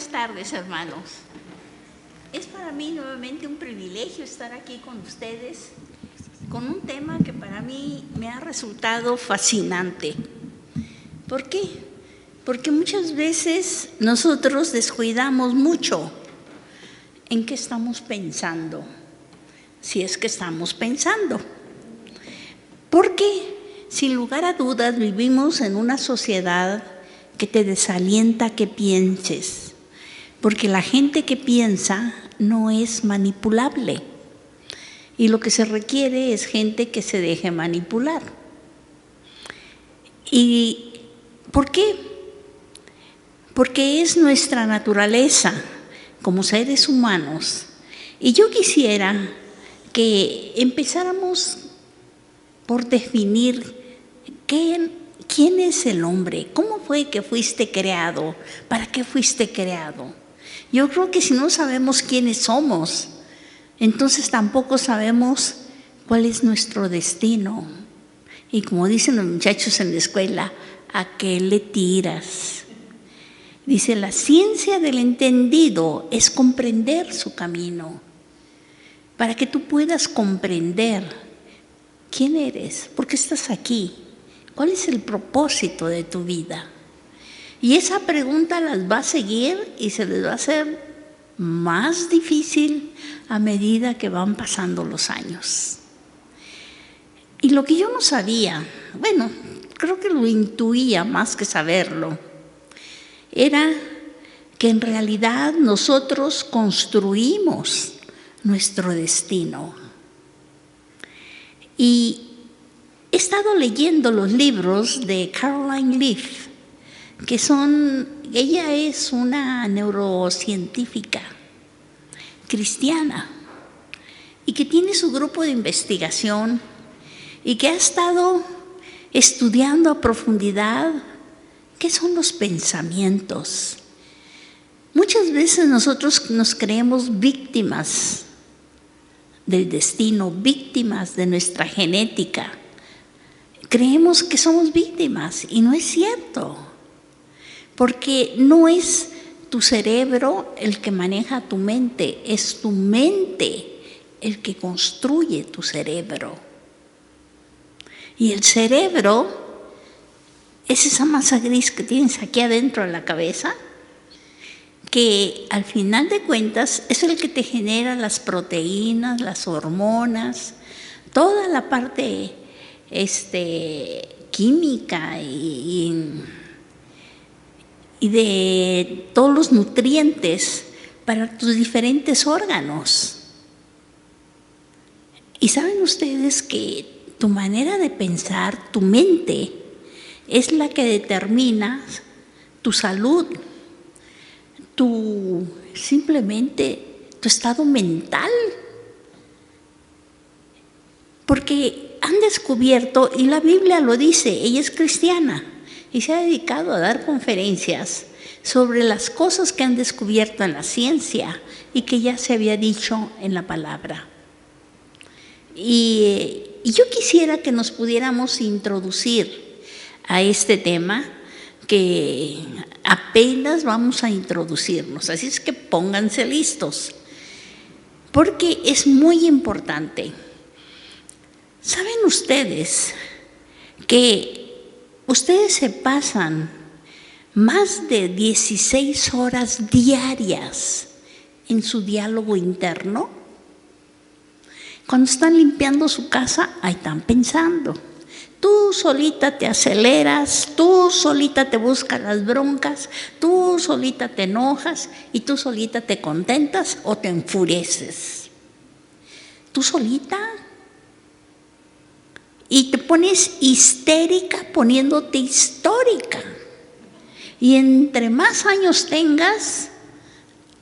Buenas tardes, hermanos. Es para mí nuevamente un privilegio estar aquí con ustedes con un tema que para mí me ha resultado fascinante. ¿Por qué? Porque muchas veces nosotros descuidamos mucho en qué estamos pensando, si es que estamos pensando. Porque, sin lugar a dudas, vivimos en una sociedad que te desalienta que pienses, porque la gente que piensa no es manipulable y lo que se requiere es gente que se deje manipular. ¿Y por qué? Porque es nuestra naturaleza como seres humanos. Y yo quisiera que empezáramos por definir quién es el hombre, cómo fue que fuiste creado, para qué fuiste creado. Yo creo que si no sabemos quiénes somos, entonces tampoco sabemos cuál es nuestro destino. Y como dicen los muchachos en la escuela, ¿a qué le tiras? Dice, la ciencia del entendido es comprender su camino, para que tú puedas comprender quién eres, por qué estás aquí, cuál es el propósito de tu vida. Y esa pregunta las va a seguir y se les va a hacer más difícil a medida que van pasando los años. Y lo que yo no sabía, bueno, creo que lo intuía más que saberlo, era que en realidad nosotros construimos nuestro destino. Y he estado leyendo los libros de Caroline Leaf, ella es una neurocientífica cristiana y que tiene su grupo de investigación y que ha estado estudiando a profundidad qué son los pensamientos. Muchas veces nosotros nos creemos víctimas del destino, víctimas de nuestra genética. Creemos que somos víctimas y no es cierto, porque no es tu cerebro el que maneja tu mente, es tu mente el que construye tu cerebro. Y el cerebro es esa masa gris que tienes aquí adentro de la cabeza, que al final de cuentas es el que te genera las proteínas, las hormonas, toda la parte química y de todos los nutrientes para tus diferentes órganos. Y saben ustedes que tu manera de pensar, tu mente, es la que determina tu salud, simplemente tu estado mental. Porque han descubierto, y la Biblia lo dice, ella es cristiana y se ha dedicado a dar conferencias sobre las cosas que han descubierto en la ciencia y que ya se había dicho en la palabra. Y yo quisiera que nos pudiéramos introducir a este tema que apenas vamos a introducirnos, así es que pónganse listos, porque es muy importante. ¿Saben ustedes que ustedes se pasan más de 16 horas diarias en su diálogo interno? Cuando están limpiando su casa, ahí están pensando. Tú solita te aceleras, tú solita te buscas las broncas, tú solita te enojas y tú solita te contentas o te enfureces. Tú solita. Y te pones histérica poniéndote histórica. Y entre más años tengas,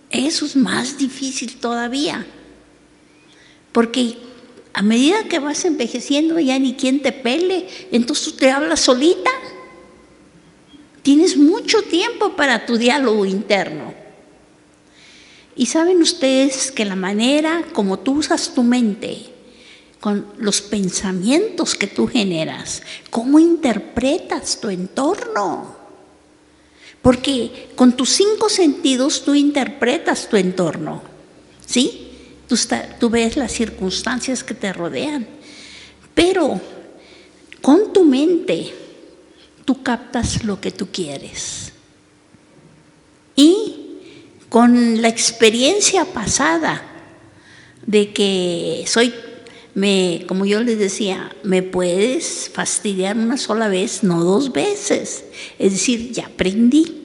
eso es más difícil todavía. Porque a medida que vas envejeciendo ya ni quien te pele, entonces tú te hablas solita. Tienes mucho tiempo para tu diálogo interno. Y saben ustedes que la manera como tú usas tu mente, con los pensamientos que tú generas, cómo interpretas tu entorno. Porque con tus 5 sentidos tú interpretas tu entorno, ¿sí? Tú ves las circunstancias que te rodean, pero con tu mente tú captas lo que tú quieres. Y con la experiencia pasada de que como yo les decía, me puedes fastidiar una sola vez, no 2 veces. Es decir, ya aprendí.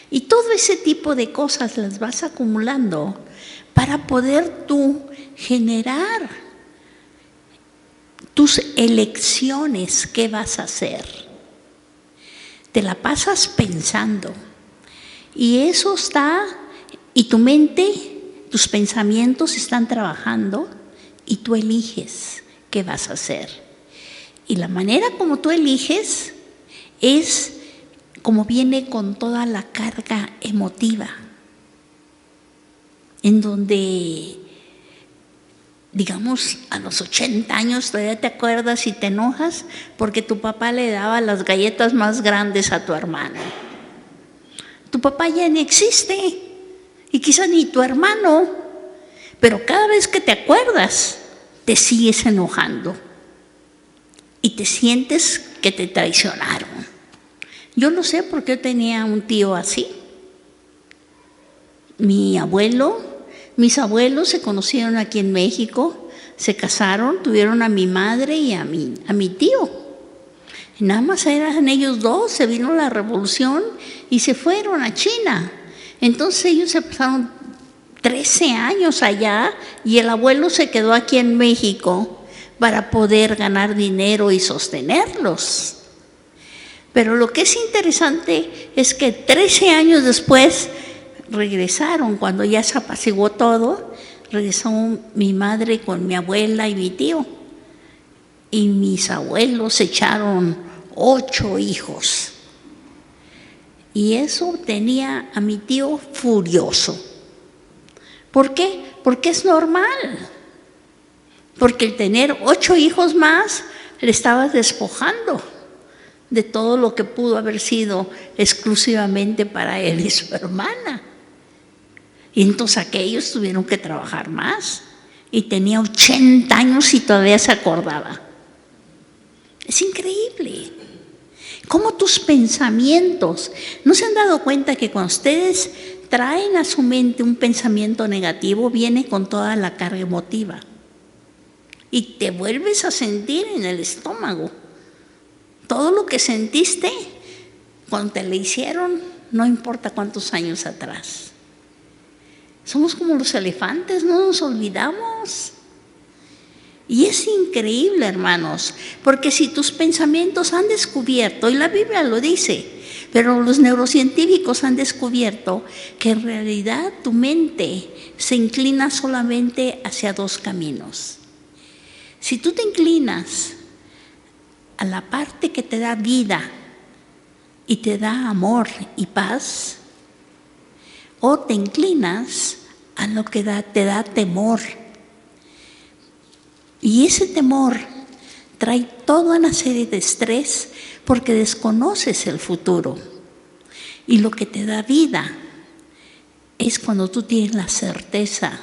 Y todo ese tipo de cosas las vas acumulando para poder tú generar tus elecciones. ¿Qué vas a hacer? Te la pasas pensando. Y eso y tu mente, tus pensamientos están trabajando y tú eliges qué vas a hacer. Y la manera como tú eliges es como viene con toda la carga emotiva, en donde, digamos, a los 80 años todavía te acuerdas y te enojas porque tu papá le daba las galletas más grandes a tu hermano. Tu papá ya ni existe y quizás ni tu hermano, pero cada vez que te acuerdas te sigues enojando y te sientes que te traicionaron. Yo no sé por qué tenía un tío así. Mis abuelos se conocieron aquí en México, se casaron, tuvieron a mi madre y a mi tío. Y nada más eran ellos 2, se vino la revolución y se fueron a China. Entonces ellos se pasaron 13 años allá y el abuelo se quedó aquí en México para poder ganar dinero y sostenerlos. Pero lo que es interesante es que 13 años después regresaron, cuando ya se apaciguó todo, regresó mi madre con mi abuela y mi tío. Y mis abuelos echaron 8 hijos. Y eso tenía a mi tío furioso. ¿Por qué? Porque es normal. Porque el tener 8 hijos más le estabas despojando de todo lo que pudo haber sido exclusivamente para él y su hermana. Y entonces aquellos tuvieron que trabajar más. Y tenía 80 años y todavía se acordaba. Es increíble. Cómo tus pensamientos, ¿no se han dado cuenta que cuando ustedes traen a su mente un pensamiento negativo, viene con toda la carga emotiva? Y te vuelves a sentir en el estómago. Todo lo que sentiste cuando te lo hicieron, no importa cuántos años atrás. Somos como los elefantes, no nos olvidamos. Y es increíble, hermanos, porque si tus pensamientos han descubierto, y la Biblia lo dice, pero los neurocientíficos han descubierto que en realidad tu mente se inclina solamente hacia 2 caminos. Si tú te inclinas a la parte que te da vida y te da amor y paz, o te inclinas a lo que te da temor. Y ese temor trae toda una serie de estrés porque desconoces el futuro. Y lo que te da vida es cuando tú tienes la certeza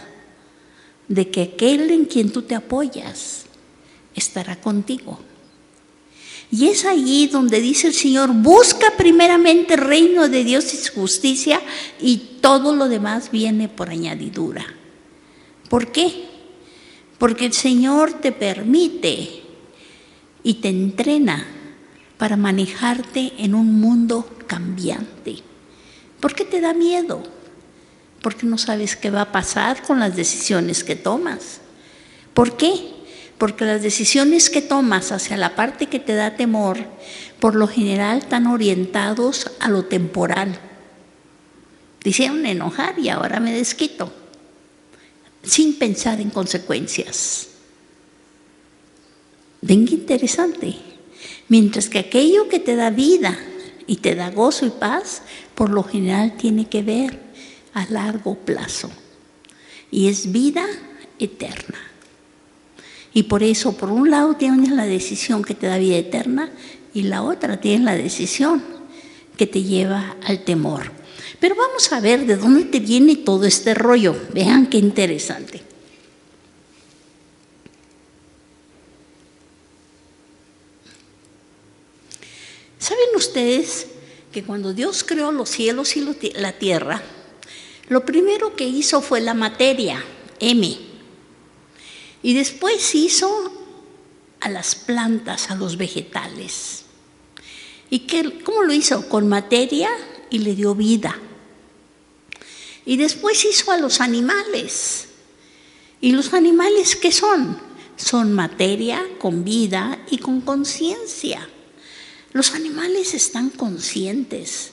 de que aquel en quien tú te apoyas estará contigo. Y es allí donde dice el Señor, busca primeramente el reino de Dios y su justicia y todo lo demás viene por añadidura. ¿Por qué? Porque el Señor te permite y te entrena para manejarte en un mundo cambiante. ¿Por qué te da miedo? Porque no sabes qué va a pasar con las decisiones que tomas. ¿Por qué? Porque las decisiones que tomas hacia la parte que te da temor, por lo general están orientados a lo temporal. Te hicieron enojar y ahora me desquito, sin pensar en consecuencias. Ven qué interesante. Mientras que aquello que te da vida y te da gozo y paz, por lo general tiene que ver a largo plazo. Y es vida eterna. Y por eso, por un lado tienes la decisión que te da vida eterna y la otra tienes la decisión que te lleva al temor. Pero vamos a ver de dónde te viene todo este rollo. Vean qué interesante. ¿Saben ustedes que cuando Dios creó los cielos y la tierra, lo primero que hizo fue la materia, M, y después hizo a las plantas, a los vegetales? ¿Y cómo lo hizo? Con materia y le dio vida. Y después hizo a los animales. ¿Y los animales qué son? Son materia con vida y con conciencia. Los animales están conscientes.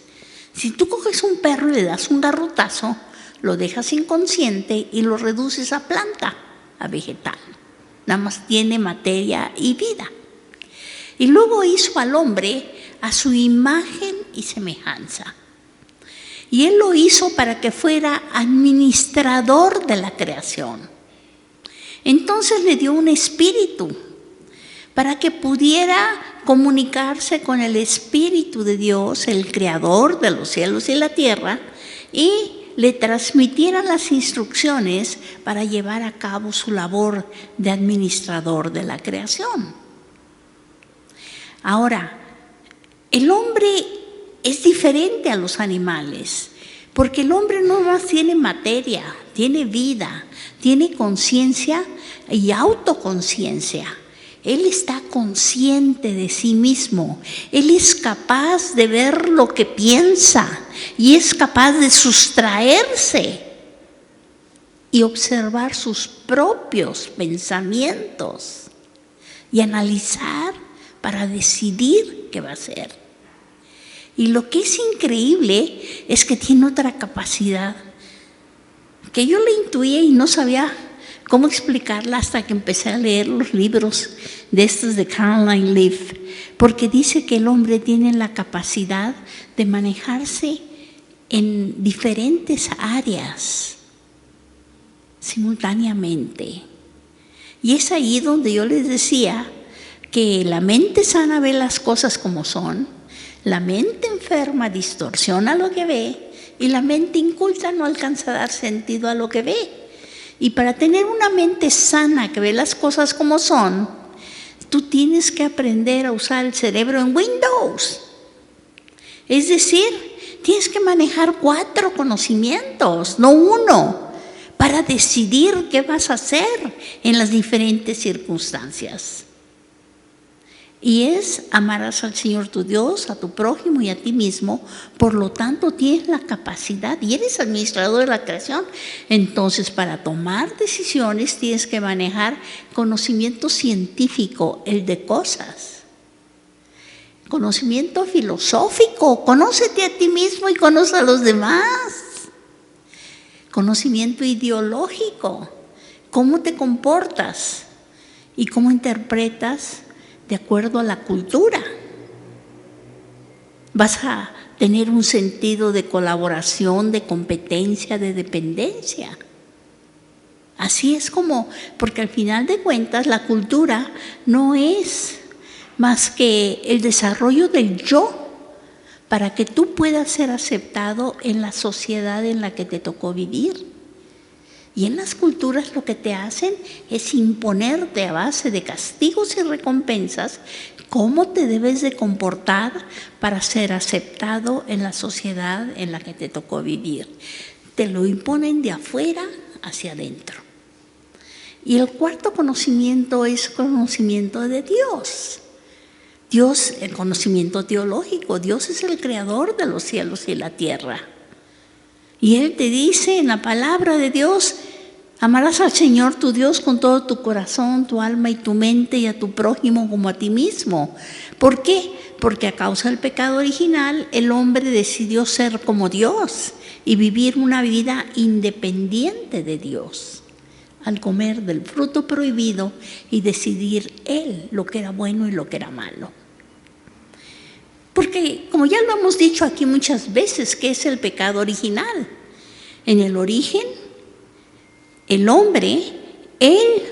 Si tú coges un perro y le das un garrotazo, lo dejas inconsciente y lo reduces a planta, a vegetal. Nada más tiene materia y vida. Y luego hizo al hombre a su imagen y semejanza. Y Él lo hizo para que fuera administrador de la creación. Entonces le dio un espíritu para que pudiera comunicarse con el Espíritu de Dios, el Creador de los cielos y la tierra, y le transmitiera las instrucciones para llevar a cabo su labor de administrador de la creación. Ahora, el hombre es diferente a los animales, porque el hombre no más tiene materia, tiene vida, tiene conciencia y autoconciencia. Él está consciente de sí mismo, él es capaz de ver lo que piensa y es capaz de sustraerse y observar sus propios pensamientos y analizar para decidir qué va a hacer. Y lo que es increíble es que tiene otra capacidad que yo le intuía y no sabía cómo explicarla hasta que empecé a leer los libros de estos de Caroline Leaf, porque dice que el hombre tiene la capacidad de manejarse en diferentes áreas simultáneamente. Y es ahí donde yo les decía que la mente sana ve las cosas como son, la mente enferma distorsiona lo que ve y la mente inculta no alcanza a dar sentido a lo que ve. Y para tener una mente sana que ve las cosas como son, tú tienes que aprender a usar el cerebro en Windows. Es decir, tienes que manejar 4 conocimientos, no 1, para decidir qué vas a hacer en las diferentes circunstancias. Y amarás al Señor tu Dios, a tu prójimo y a ti mismo. Por lo tanto, tienes la capacidad y eres administrador de la creación. Entonces, para tomar decisiones tienes que manejar conocimiento científico, el de cosas. Conocimiento filosófico, conócete a ti mismo y conoce a los demás. Conocimiento ideológico, cómo te comportas y cómo interpretas de acuerdo a la cultura. Vas a tener un sentido de colaboración, de competencia, de dependencia. Así es como, porque al final de cuentas la cultura no es más que el desarrollo del yo para que tú puedas ser aceptado en la sociedad en la que te tocó vivir. Y en las culturas lo que te hacen es imponerte a base de castigos y recompensas cómo te debes de comportar para ser aceptado en la sociedad en la que te tocó vivir. Te lo imponen de afuera hacia adentro. Y el cuarto conocimiento es conocimiento de Dios. Dios, el conocimiento teológico. Dios es el creador de los cielos y la tierra. Y Él te dice en la palabra de Dios: amarás al Señor tu Dios con todo tu corazón, tu alma y tu mente, y a tu prójimo como a ti mismo. ¿Por qué? Porque a causa del pecado original el hombre decidió ser como Dios y vivir una vida independiente de Dios, al comer del fruto prohibido y decidir él lo que era bueno y lo que era malo. Porque, como ya lo hemos dicho aquí muchas veces, ¿qué es el pecado original? En el origen, el hombre, él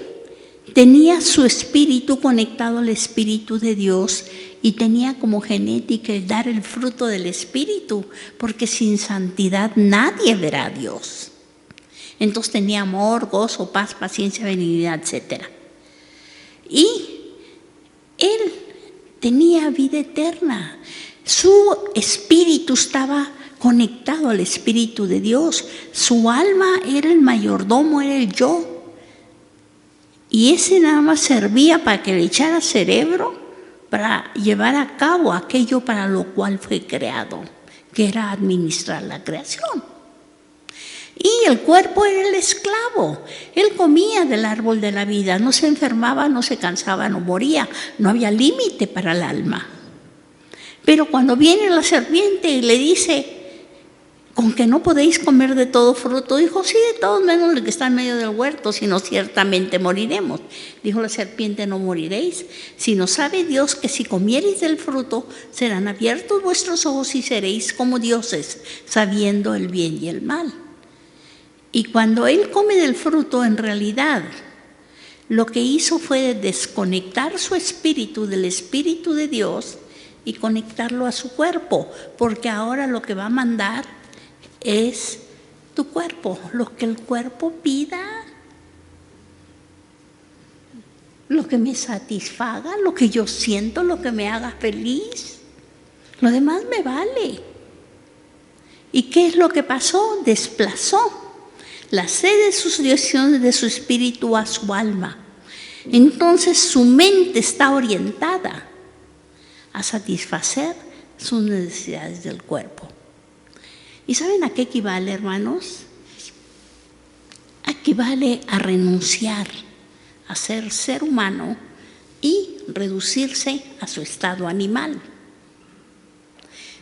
tenía su espíritu conectado al Espíritu de Dios y tenía como genética el dar el fruto del Espíritu, porque sin santidad nadie verá a Dios. Entonces tenía amor, gozo, paz, paciencia, benignidad, etc. Y él tenía vida eterna. Su espíritu estaba conectado al Espíritu de Dios. Su alma era el mayordomo, era el yo. Y ese nada más servía para que le echara cerebro para llevar a cabo aquello para lo cual fue creado, que era administrar la creación. Y el cuerpo era el esclavo. Él comía del árbol de la vida, no se enfermaba, no se cansaba, no moría, no había límite para el alma. Pero cuando viene la serpiente y le dice, con que no podéis comer de todo fruto, dijo, sí, de todos menos el que está en medio del huerto, sino ciertamente moriremos. Dijo la serpiente, no moriréis, sino sabe Dios que si comiereis del fruto, serán abiertos vuestros ojos y seréis como dioses, sabiendo el bien y el mal. Y cuando él come del fruto, en realidad, lo que hizo fue desconectar su espíritu del Espíritu de Dios y conectarlo a su cuerpo, porque ahora lo que va a mandar es tu cuerpo, lo que el cuerpo pida, lo que me satisfaga, lo que yo siento, lo que me haga feliz. Lo demás me vale. ¿Y qué es lo que pasó? Desplazó la sed de sus dioses de su espíritu a su alma. Entonces su mente está orientada a satisfacer sus necesidades del cuerpo. ¿Y saben a qué equivale, hermanos? Equivale a renunciar a ser humano y reducirse a su estado animal.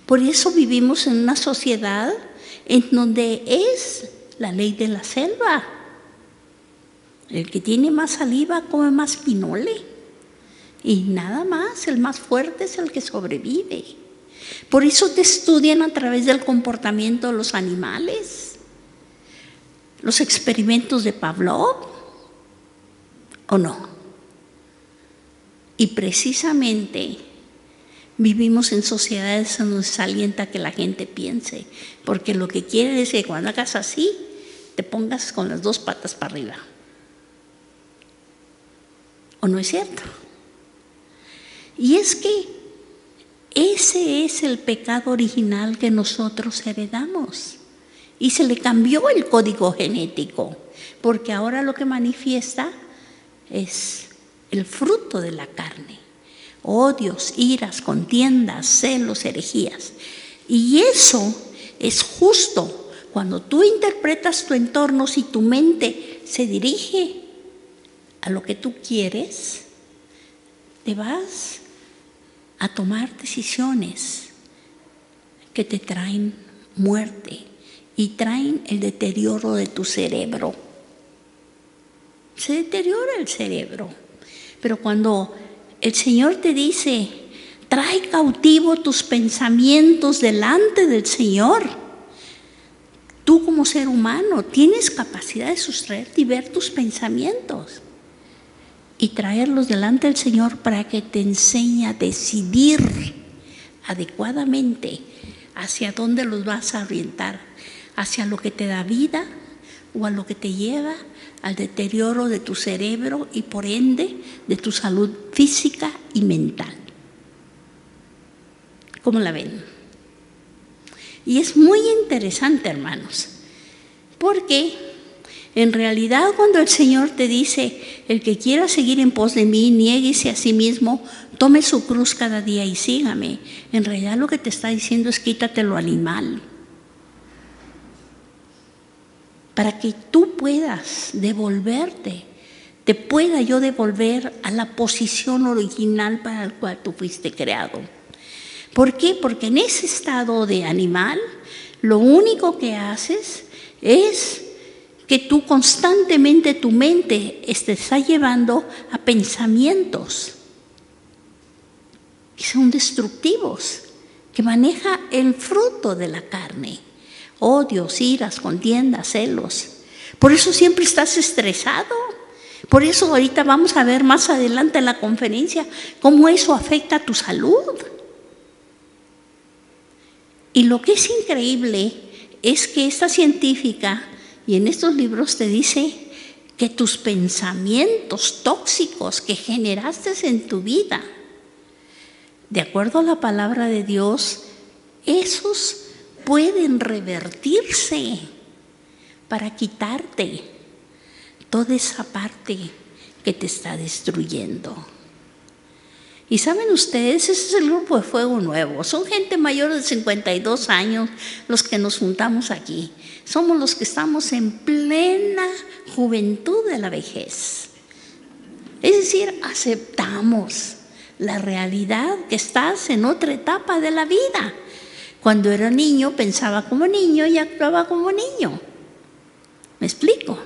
Por eso vivimos en una sociedad en donde es la ley de la selva. El que tiene más saliva come más pinole. Y nada más, el más fuerte es el que sobrevive. Por eso te estudian a través del comportamiento de los animales. Los experimentos de Pavlov, ¿o no? Y precisamente vivimos en sociedades en donde se alienta que la gente piense, porque lo que quiere es que cuando hagas así, te pongas con las dos patas para arriba. ¿O no es cierto? Y es que ese es el pecado original que nosotros heredamos. Y se le cambió el código genético, porque ahora lo que manifiesta es el fruto de la carne. Odios, iras, contiendas, celos, herejías. Y eso es justo cuando tú interpretas tu entorno, si tu mente se dirige a lo que tú quieres, te vas a tomar decisiones que te traen muerte y traen el deterioro de tu cerebro. Se deteriora el cerebro. Pero cuando el Señor te dice, trae cautivo tus pensamientos delante del Señor, tú como ser humano tienes capacidad de sustraerte y ver tus pensamientos y traerlos delante del Señor para que te enseñe a decidir adecuadamente hacia dónde los vas a orientar, hacia lo que te da vida o a lo que te lleva al deterioro de tu cerebro y por ende de tu salud física y mental. ¿Cómo la ven? Y es muy interesante, hermanos, porque en realidad cuando el Señor te dice, el que quiera seguir en pos de mí, niéguese a sí mismo, tome su cruz cada día y sígame. En realidad lo que te está diciendo es quítate lo animal, para que tú puedas devolverte, te pueda yo devolver a la posición original para la cual tú fuiste creado. ¿Por qué? Porque en ese estado de animal, lo único que haces es que tú constantemente tu mente te está llevando a pensamientos que son destructivos, que maneja el fruto de la carne, odios, iras, contiendas, celos. Por eso siempre estás estresado, Por eso ahorita vamos a ver más adelante en la conferencia cómo eso afecta a tu salud. Y lo que es increíble es que esta científica, y en estos libros te dice que tus pensamientos tóxicos que generaste en tu vida, de acuerdo a la palabra de Dios, esos pueden revertirse para quitarte toda esa parte que te está destruyendo. Y saben ustedes, ese es el grupo de Fuego Nuevo. Son gente mayor de 52 años los que nos juntamos aquí. Somos los que estamos en plena juventud de la vejez. Es decir, aceptamos la realidad que estás en otra etapa de la vida. Cuando era niño pensaba como niño y actuaba como niño. ¿Me explico?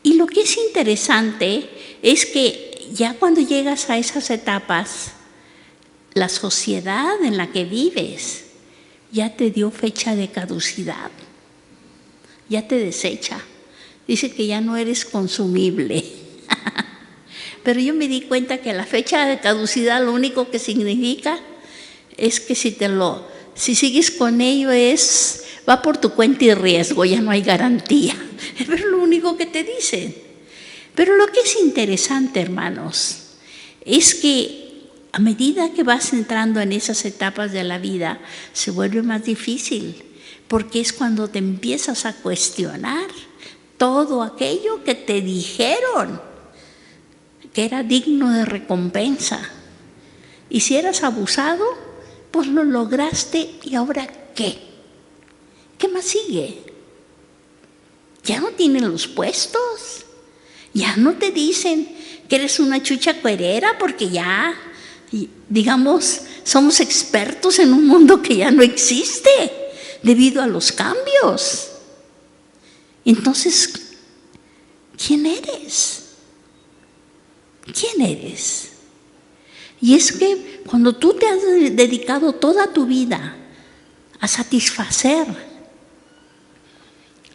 Y lo que es interesante es que ya cuando llegas a esas etapas, la sociedad en la que vives ya te dio fecha de caducidad, ya te desecha, dice que ya no eres consumible. Pero yo me di cuenta que la fecha de caducidad lo único que significa es que si sigues con ello va por tu cuenta y riesgo, ya no hay garantía. Es lo único que te dicen. Pero lo que es interesante, hermanos, es que a medida que vas entrando en esas etapas de la vida, se vuelve más difícil, porque es cuando te empiezas a cuestionar todo aquello que te dijeron que era digno de recompensa. Y si eras abusado, pues lo lograste, ¿y ahora qué? ¿Qué más sigue? ¿Ya no tienen los puestos? Ya no te dicen que eres una chucha cuerera porque ya, digamos, somos expertos en un mundo que ya no existe debido a los cambios. Entonces, ¿quién eres? ¿Quién eres? Y es que cuando tú te has dedicado toda tu vida a satisfacer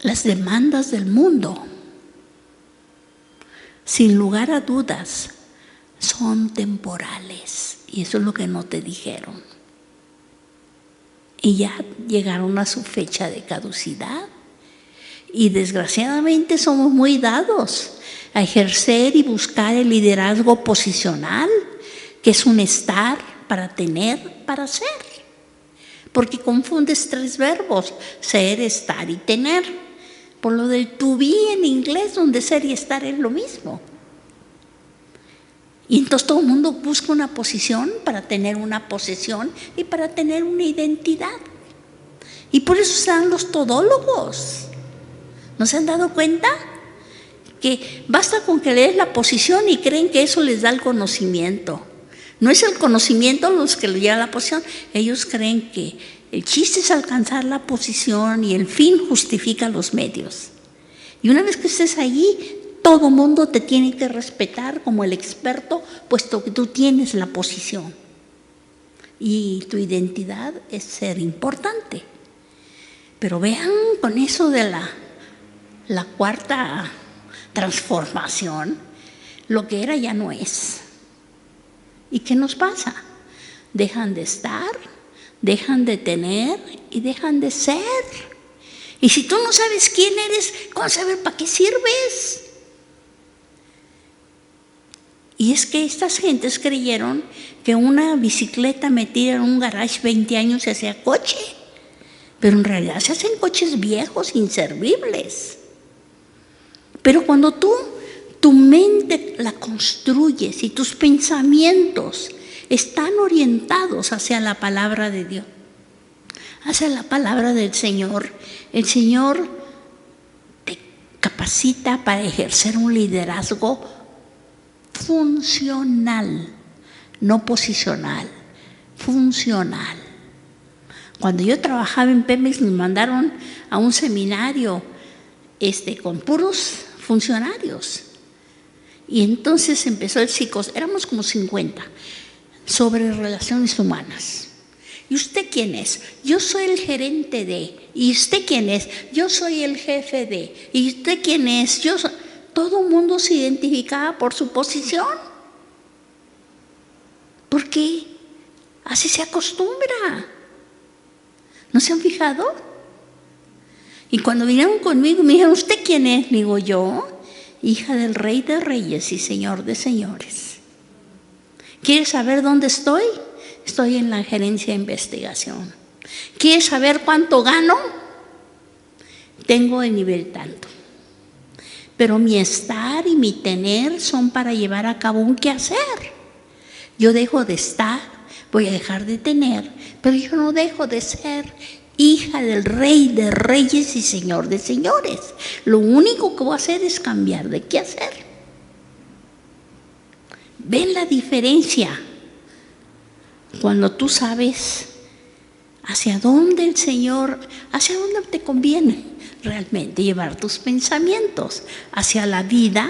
las demandas del mundo, sin lugar a dudas, son temporales. Y eso es lo que no te dijeron. Y ya llegaron a su fecha de caducidad. Y desgraciadamente somos muy dados a ejercer y buscar el liderazgo posicional, que es un estar para tener, para ser. Porque confundes tres verbos, ser, estar y tener. Por lo del to be en inglés, donde ser y estar es lo mismo. Y entonces todo el mundo busca una posición para tener una posesión y para tener una identidad. Y por eso se dan los todólogos. ¿No se han dado cuenta? Que basta con que lees la posición y creen que eso les da el conocimiento. No es el conocimiento los que le lleva a la posición. Ellos creen que el chiste es alcanzar la posición y el fin justifica los medios. Y una vez que estés allí, todo mundo te tiene que respetar como el experto, puesto que tú tienes la posición. Y tu identidad es ser importante. Pero vean con eso de la cuarta transformación, lo que era ya no es. ¿Y qué nos pasa? Dejan de estar, dejan de tener y dejan de ser. Y si tú no sabes quién eres, ¿cómo saber para qué sirves? Y es que estas gentes creyeron que una bicicleta metida en un garage 20 años se hacía coche. Pero en realidad se hacen coches viejos, inservibles. Pero cuando tu mente la construyes y tus pensamientos están orientados hacia la palabra de Dios, hacia la palabra del Señor, el Señor te capacita para ejercer un liderazgo funcional, no posicional, funcional. Cuando yo trabajaba en Pemex nos mandaron a un seminario con puros funcionarios. Y entonces empezó éramos como 50, sobre relaciones humanas. ¿Y usted quién es? Yo soy el gerente de. ¿Y usted quién es? Yo soy el jefe de. ¿Y usted quién es? Yo soy. todo el mundo se identificaba por su posición. Porque así se acostumbra. ¿No se han fijado? Y cuando vinieron conmigo me dijeron, ¿usted quién es? Digo, yo, hija del Rey de Reyes y Señor de Señores. ¿Quieres saber dónde estoy? Estoy en la gerencia de investigación. ¿Quieres saber cuánto gano? Tengo el nivel tanto. Pero mi estar y mi tener son para llevar a cabo un quehacer. Yo dejo de estar, voy a dejar de tener, pero yo no dejo de ser hija del Rey de Reyes y Señor de Señores. Lo único que voy a hacer es cambiar de quehacer. ¿Ven la diferencia? Cuando tú sabes hacia dónde el Señor, hacia dónde te conviene realmente llevar tus pensamientos, hacia la vida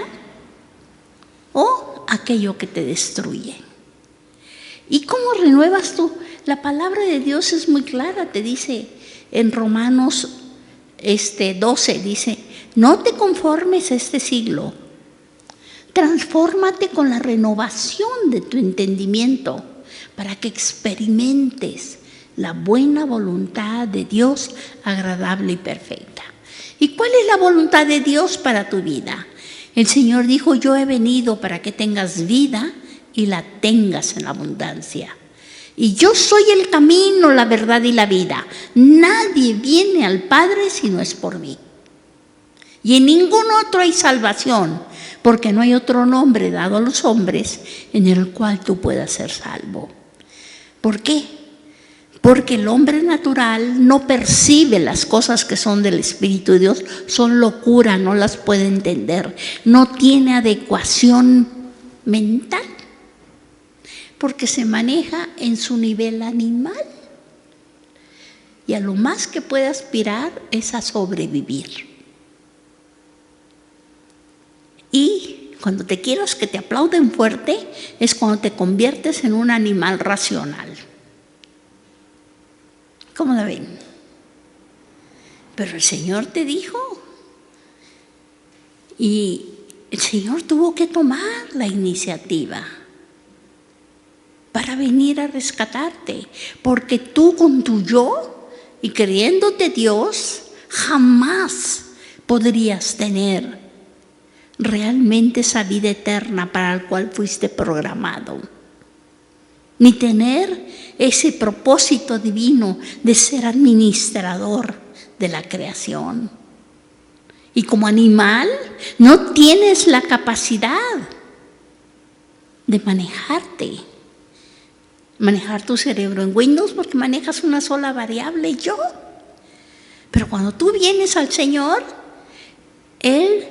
o aquello que te destruye. ¿Y cómo renuevas tú? La palabra de Dios es muy clara, te dice en Romanos 12, dice, no te conformes a este siglo, transfórmate con la renovación de tu entendimiento para que experimentes la buena voluntad de Dios agradable y perfecta. ¿Y cuál es la voluntad de Dios para tu vida? El Señor dijo, yo he venido para que tengas vida y la tengas en abundancia. Y yo soy el camino, la verdad y la vida. Nadie viene al Padre si no es por mí. Y en ningún otro hay salvación, porque no hay otro nombre dado a los hombres en el cual tú puedas ser salvo. ¿Por qué? Porque el hombre natural no percibe las cosas que son del Espíritu de Dios, son locura, no las puede entender, no tiene adecuación mental, porque se maneja en su nivel animal y a lo más que puede aspirar es a sobrevivir. Y cuando te quieras que te aplauden fuerte es cuando te conviertes en un animal racional. ¿Cómo la ven? Pero el Señor te dijo, y el Señor tuvo que tomar la iniciativa para venir a rescatarte, porque tú con tu yo y creyéndote Dios jamás podrías tener realmente esa vida eterna para la cual fuiste programado, ni tener ese propósito divino de ser administrador de la creación. Y como animal no tienes la capacidad de manejar tu cerebro en Windows, porque manejas una sola variable, yo. Pero cuando tú vienes al Señor, Él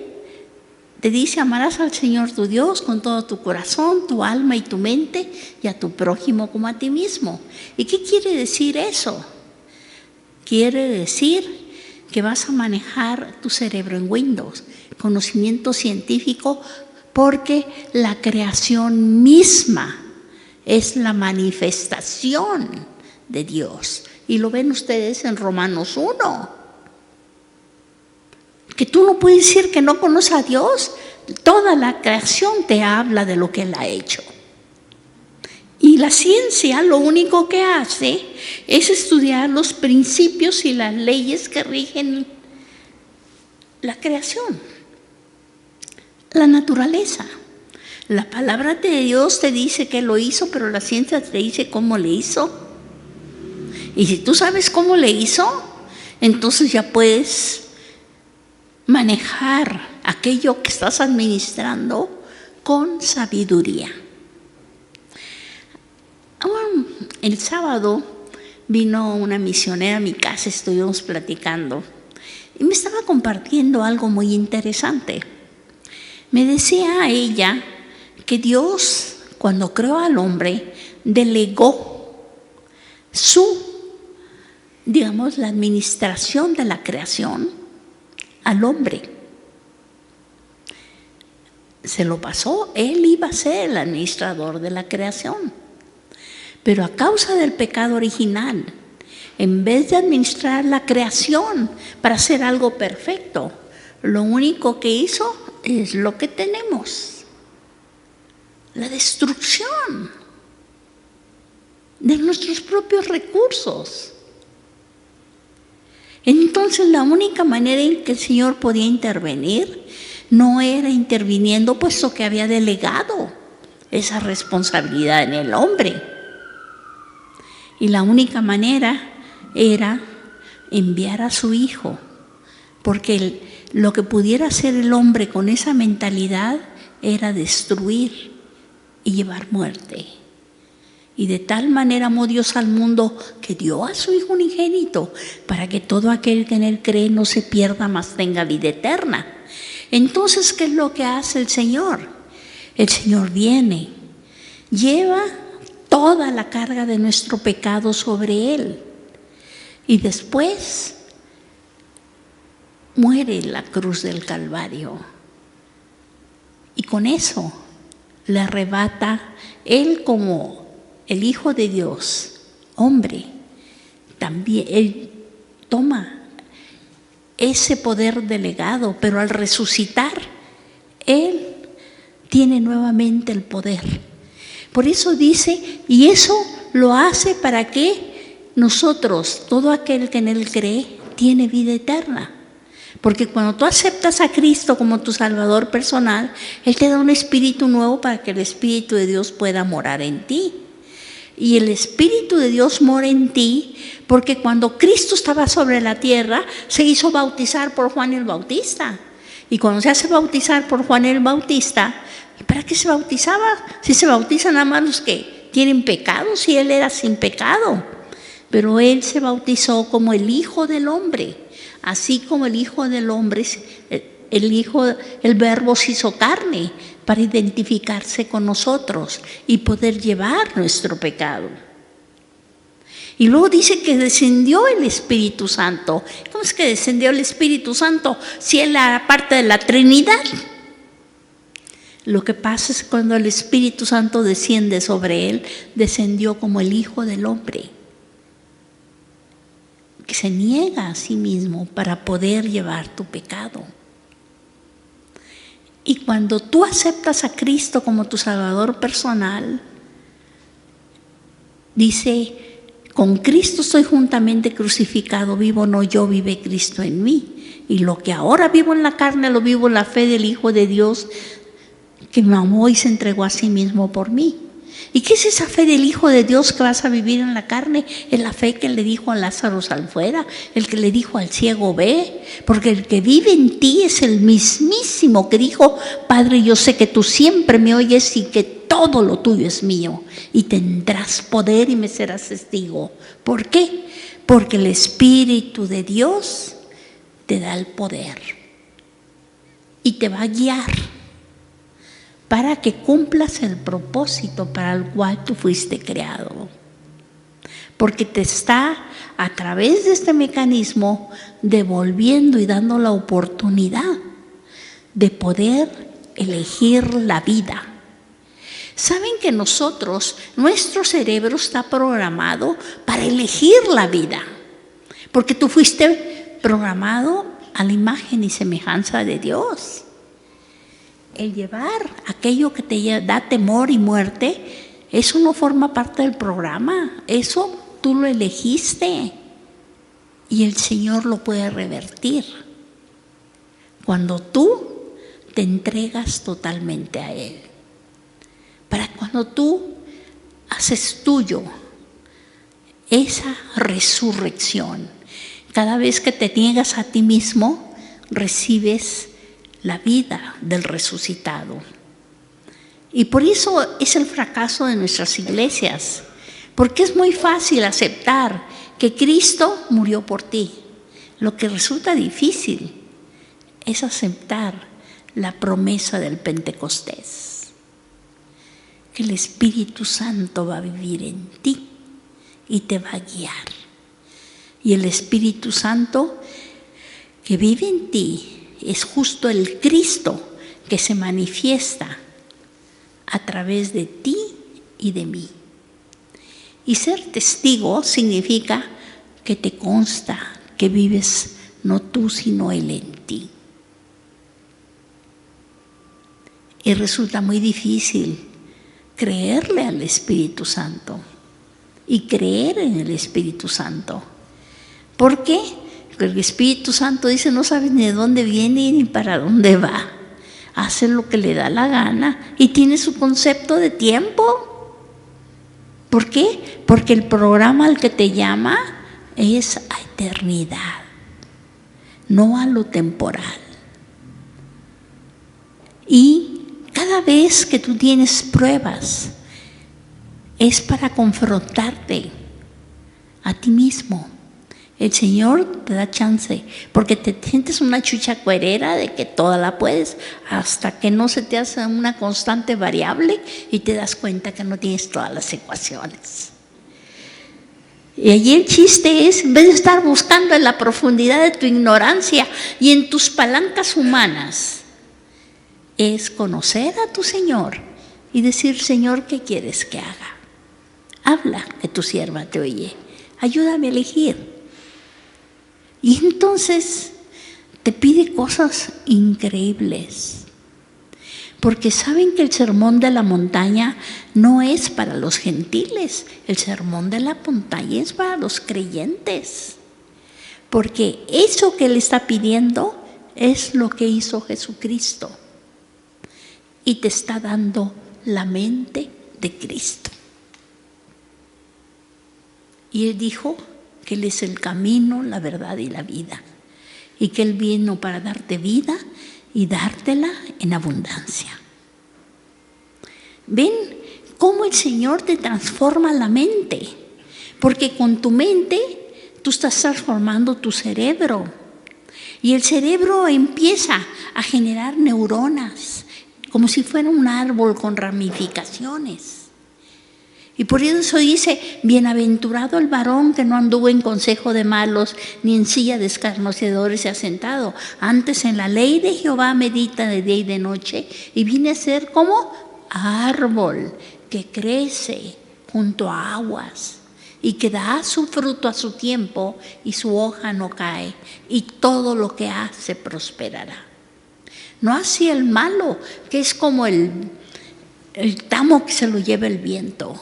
te dice, amarás al Señor tu Dios con todo tu corazón, tu alma y tu mente, y a tu prójimo como a ti mismo. ¿Y qué quiere decir eso? Quiere decir que vas a manejar tu cerebro en Windows, conocimiento científico, porque la creación misma es la manifestación de Dios. Y lo ven ustedes en Romanos 1. Que tú no puedes decir que no conoces a Dios. Toda la creación te habla de lo que Él ha hecho. Y la ciencia lo único que hace es estudiar los principios y las leyes que rigen la creación, la naturaleza. La palabra de Dios te dice que lo hizo, pero la ciencia te dice cómo le hizo. Y si tú sabes cómo le hizo, entonces ya puedes manejar aquello que estás administrando con sabiduría. El sábado vino una misionera a mi casa, estuvimos platicando y me estaba compartiendo algo muy interesante. Me decía ella que Dios, cuando creó al hombre, delegó la administración de la creación al hombre. Se lo pasó, él iba a ser el administrador de la creación. Pero a causa del pecado original, en vez de administrar la creación para hacer algo perfecto, lo único que hizo es lo que tenemos: la destrucción de nuestros propios recursos. Entonces la única manera en que el Señor podía intervenir no era interviniendo, puesto que había delegado esa responsabilidad en el hombre. Y la única manera era enviar a su Hijo, porque lo que pudiera hacer el hombre con esa mentalidad era destruir y llevar muerte. Y de tal manera amó Dios al mundo que dio a su Hijo unigénito, para que todo aquel que en Él cree no se pierda, mas tenga vida eterna. Entonces, ¿qué es lo que hace el Señor? El Señor viene, lleva toda la carga de nuestro pecado sobre Él, y después muere en la cruz del Calvario. Y con eso le arrebata Él, como el Hijo de Dios, hombre, también Él toma ese poder delegado, pero al resucitar, Él tiene nuevamente el poder. Por eso dice, y eso lo hace para que nosotros, todo aquel que en Él cree, tiene vida eterna. Porque cuando tú aceptas a Cristo como tu Salvador personal, Él te da un espíritu nuevo para que el Espíritu de Dios pueda morar en ti. Y el Espíritu de Dios mora en ti porque cuando Cristo estaba sobre la tierra, se hizo bautizar por Juan el Bautista. Y cuando se hace bautizar por Juan el Bautista, ¿para qué se bautizaba? Si se bautizan nada más los que tienen pecado, si Él era sin pecado. Pero Él se bautizó como el Hijo del Hombre. Así como el Hijo del Hombre, el Verbo se hizo carne para identificarse con nosotros y poder llevar nuestro pecado. Y luego dice que descendió el Espíritu Santo. ¿Cómo es que descendió el Espíritu Santo si Él era parte de la Trinidad? Lo que pasa es que cuando el Espíritu Santo desciende sobre Él, descendió como el Hijo del Hombre, que se niega a sí mismo para poder llevar tu pecado. Y cuando tú aceptas a Cristo como tu Salvador personal, dice, con Cristo estoy juntamente crucificado, vivo no yo, vive Cristo en mí. Y lo que ahora vivo en la carne, lo vivo en la fe del Hijo de Dios, que me amó y se entregó a sí mismo por mí. ¿Y qué es esa fe del Hijo de Dios que vas a vivir en la carne? Es la fe que le dijo a Lázaro sal fuera, el que le dijo al ciego ve, porque el que vive en ti es el mismísimo que dijo, Padre, yo sé que tú siempre me oyes y que todo lo tuyo es mío y tendrás poder y me serás testigo. ¿Por qué? Porque el Espíritu de Dios te da el poder y te va a guiar para que cumplas el propósito para el cual tú fuiste creado. Porque te está, a través de este mecanismo, devolviendo y dando la oportunidad de poder elegir la vida. ¿Saben que nuestro cerebro está programado para elegir la vida? Porque tú fuiste programado a la imagen y semejanza de Dios. El llevar aquello que te da temor y muerte, eso no forma parte del programa, eso tú lo elegiste y el Señor lo puede revertir cuando tú te entregas totalmente a Él. Para cuando tú haces tuyo esa resurrección, cada vez que te niegas a ti mismo, recibes la vida del resucitado. Y por eso es el fracaso de nuestras iglesias, porque es muy fácil aceptar que Cristo murió por ti. Lo que resulta difícil es aceptar la promesa del Pentecostés, que el Espíritu Santo va a vivir en ti y te va a guiar. Y el Espíritu Santo que vive en ti es justo el Cristo que se manifiesta a través de ti y de mí. Y ser testigo significa que te consta que vives no tú sino Él en ti. Y resulta muy difícil creerle al Espíritu Santo y creer en el Espíritu Santo. ¿Por qué? Porque el Espíritu Santo dice, no sabes ni de dónde viene ni para dónde va. Hace lo que le da la gana y tiene su concepto de tiempo. ¿Por qué? Porque el programa al que te llama es a eternidad, no a lo temporal. Y cada vez que tú tienes pruebas, es para confrontarte a ti mismo. El Señor te da chance, porque te sientes una chucha cuerera de que toda la puedes, hasta que no se te hace una constante variable y te das cuenta que no tienes todas las ecuaciones. Y allí el chiste es, en vez de estar buscando en la profundidad de tu ignorancia y en tus palancas humanas, es conocer a tu Señor y decir, Señor, ¿qué quieres que haga? Habla, que tu sierva te oye. Ayúdame a elegir. Y entonces te pide cosas increíbles. Porque saben que el sermón de la montaña no es para los gentiles. El sermón de la montaña es para los creyentes. Porque eso que Él está pidiendo es lo que hizo Jesucristo. Y te está dando la mente de Cristo. Y Él dijo que Él es el camino, la verdad y la vida. Y que Él vino para darte vida y dártela en abundancia. ¿Ven cómo el Señor te transforma la mente? Porque con tu mente tú estás transformando tu cerebro. Y el cerebro empieza a generar neuronas, como si fuera un árbol con ramificaciones. Y por eso dice, bienaventurado el varón que no anduvo en consejo de malos, ni en silla de escarnecedores se ha sentado. Antes en la ley de Jehová medita de día y de noche, y viene a ser como árbol que crece junto a aguas, y que da su fruto a su tiempo, y su hoja no cae, y todo lo que hace prosperará. No así el malo, que es como el tamo que se lo lleva el viento.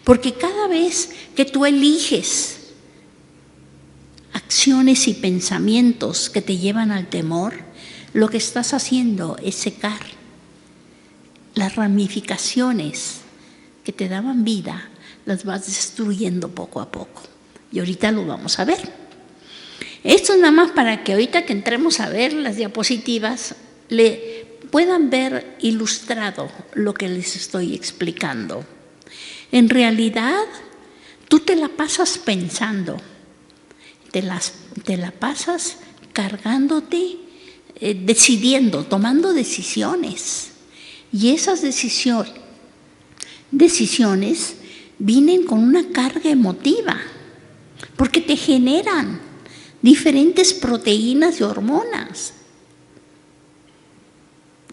Porque cada vez que tú eliges acciones y pensamientos que te llevan al temor, lo que estás haciendo es secar las ramificaciones que te daban vida, las vas destruyendo poco a poco. Y ahorita lo vamos a ver. Esto es nada más para que ahorita que entremos a ver las diapositivas, le puedan ver ilustrado lo que les estoy explicando. En realidad, tú te la pasas pensando, te la pasas cargándote, decidiendo, tomando decisiones. Y esas decisiones vienen con una carga emotiva, porque te generan diferentes proteínas y hormonas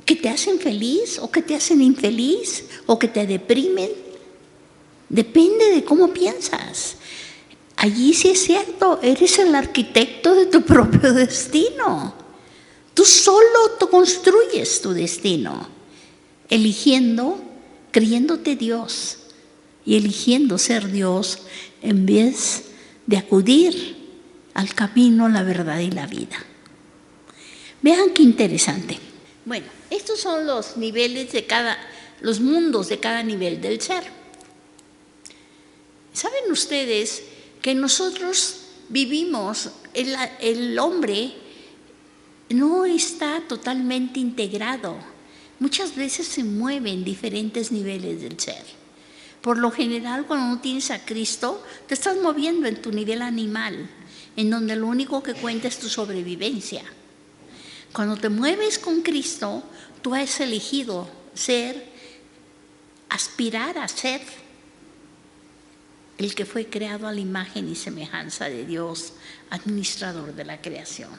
que te hacen feliz o que te hacen infeliz o que te deprimen. Depende de cómo piensas. Allí sí es cierto, eres el arquitecto de tu propio destino. Tú solo te construyes tu destino, eligiendo, creyéndote Dios y eligiendo ser Dios en vez de acudir al camino, la verdad y la vida. Vean qué interesante. Bueno, estos son los niveles los mundos de cada nivel del ser. ¿Saben ustedes que nosotros vivimos, el hombre no está totalmente integrado? Muchas veces se mueve en diferentes niveles del ser. Por lo general, cuando no tienes a Cristo, te estás moviendo en tu nivel animal, en donde lo único que cuenta es tu sobrevivencia. Cuando te mueves con Cristo, tú has elegido aspirar a ser el que fue creado a la imagen y semejanza de Dios, administrador de la creación.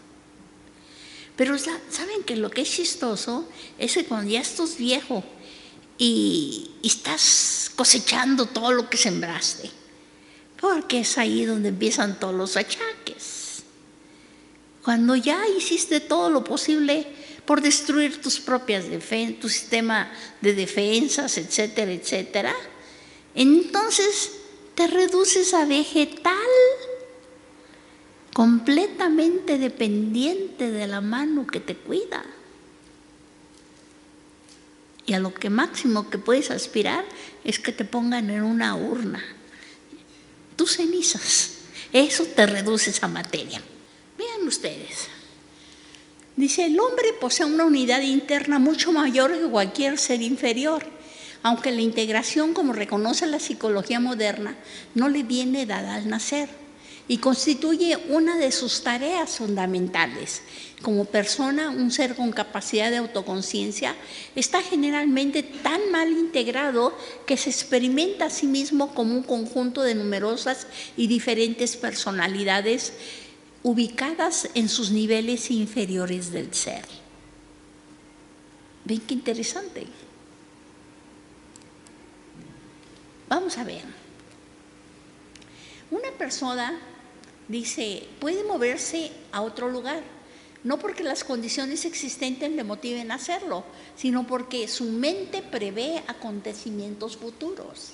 Pero ¿saben que lo que es chistoso es que cuando ya estás viejo y estás cosechando todo lo que sembraste? Porque es ahí donde empiezan todos los achaques. Cuando ya hiciste todo lo posible por destruir tus propias defensas, tu sistema de defensas, etcétera, etcétera, entonces te reduces a vegetal, completamente dependiente de la mano que te cuida. Y a lo que máximo que puedes aspirar es que te pongan en una urna tus cenizas. Eso te reduce esa materia. Vean ustedes. Dice, el hombre posee una unidad interna mucho mayor que cualquier ser inferior, aunque la integración, como reconoce la psicología moderna, no le viene dada al nacer y constituye una de sus tareas fundamentales. Como persona, un ser con capacidad de autoconciencia está generalmente tan mal integrado que se experimenta a sí mismo como un conjunto de numerosas y diferentes personalidades ubicadas en sus niveles inferiores del ser. ¿Ven qué interesante? Vamos a ver. Una persona, dice, puede moverse a otro lugar, no porque las condiciones existentes le motiven a hacerlo, sino porque su mente prevé acontecimientos futuros.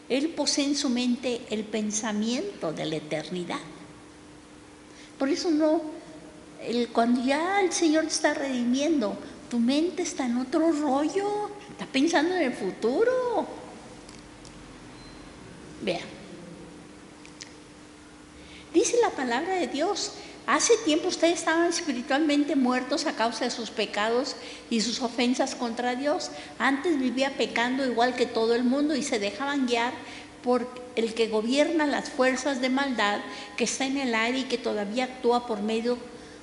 Él posee en su mente el pensamiento de la eternidad. Por eso cuando ya el Señor te está redimiendo, tu mente está en otro rollo, está pensando en el futuro. Vean, dice la palabra de Dios, hace tiempo ustedes estaban espiritualmente muertos a causa de sus pecados y sus ofensas contra Dios. Antes vivía pecando igual que todo el mundo y se dejaban guiar por el que gobierna las fuerzas de maldad que está en el aire y que todavía actúa por medio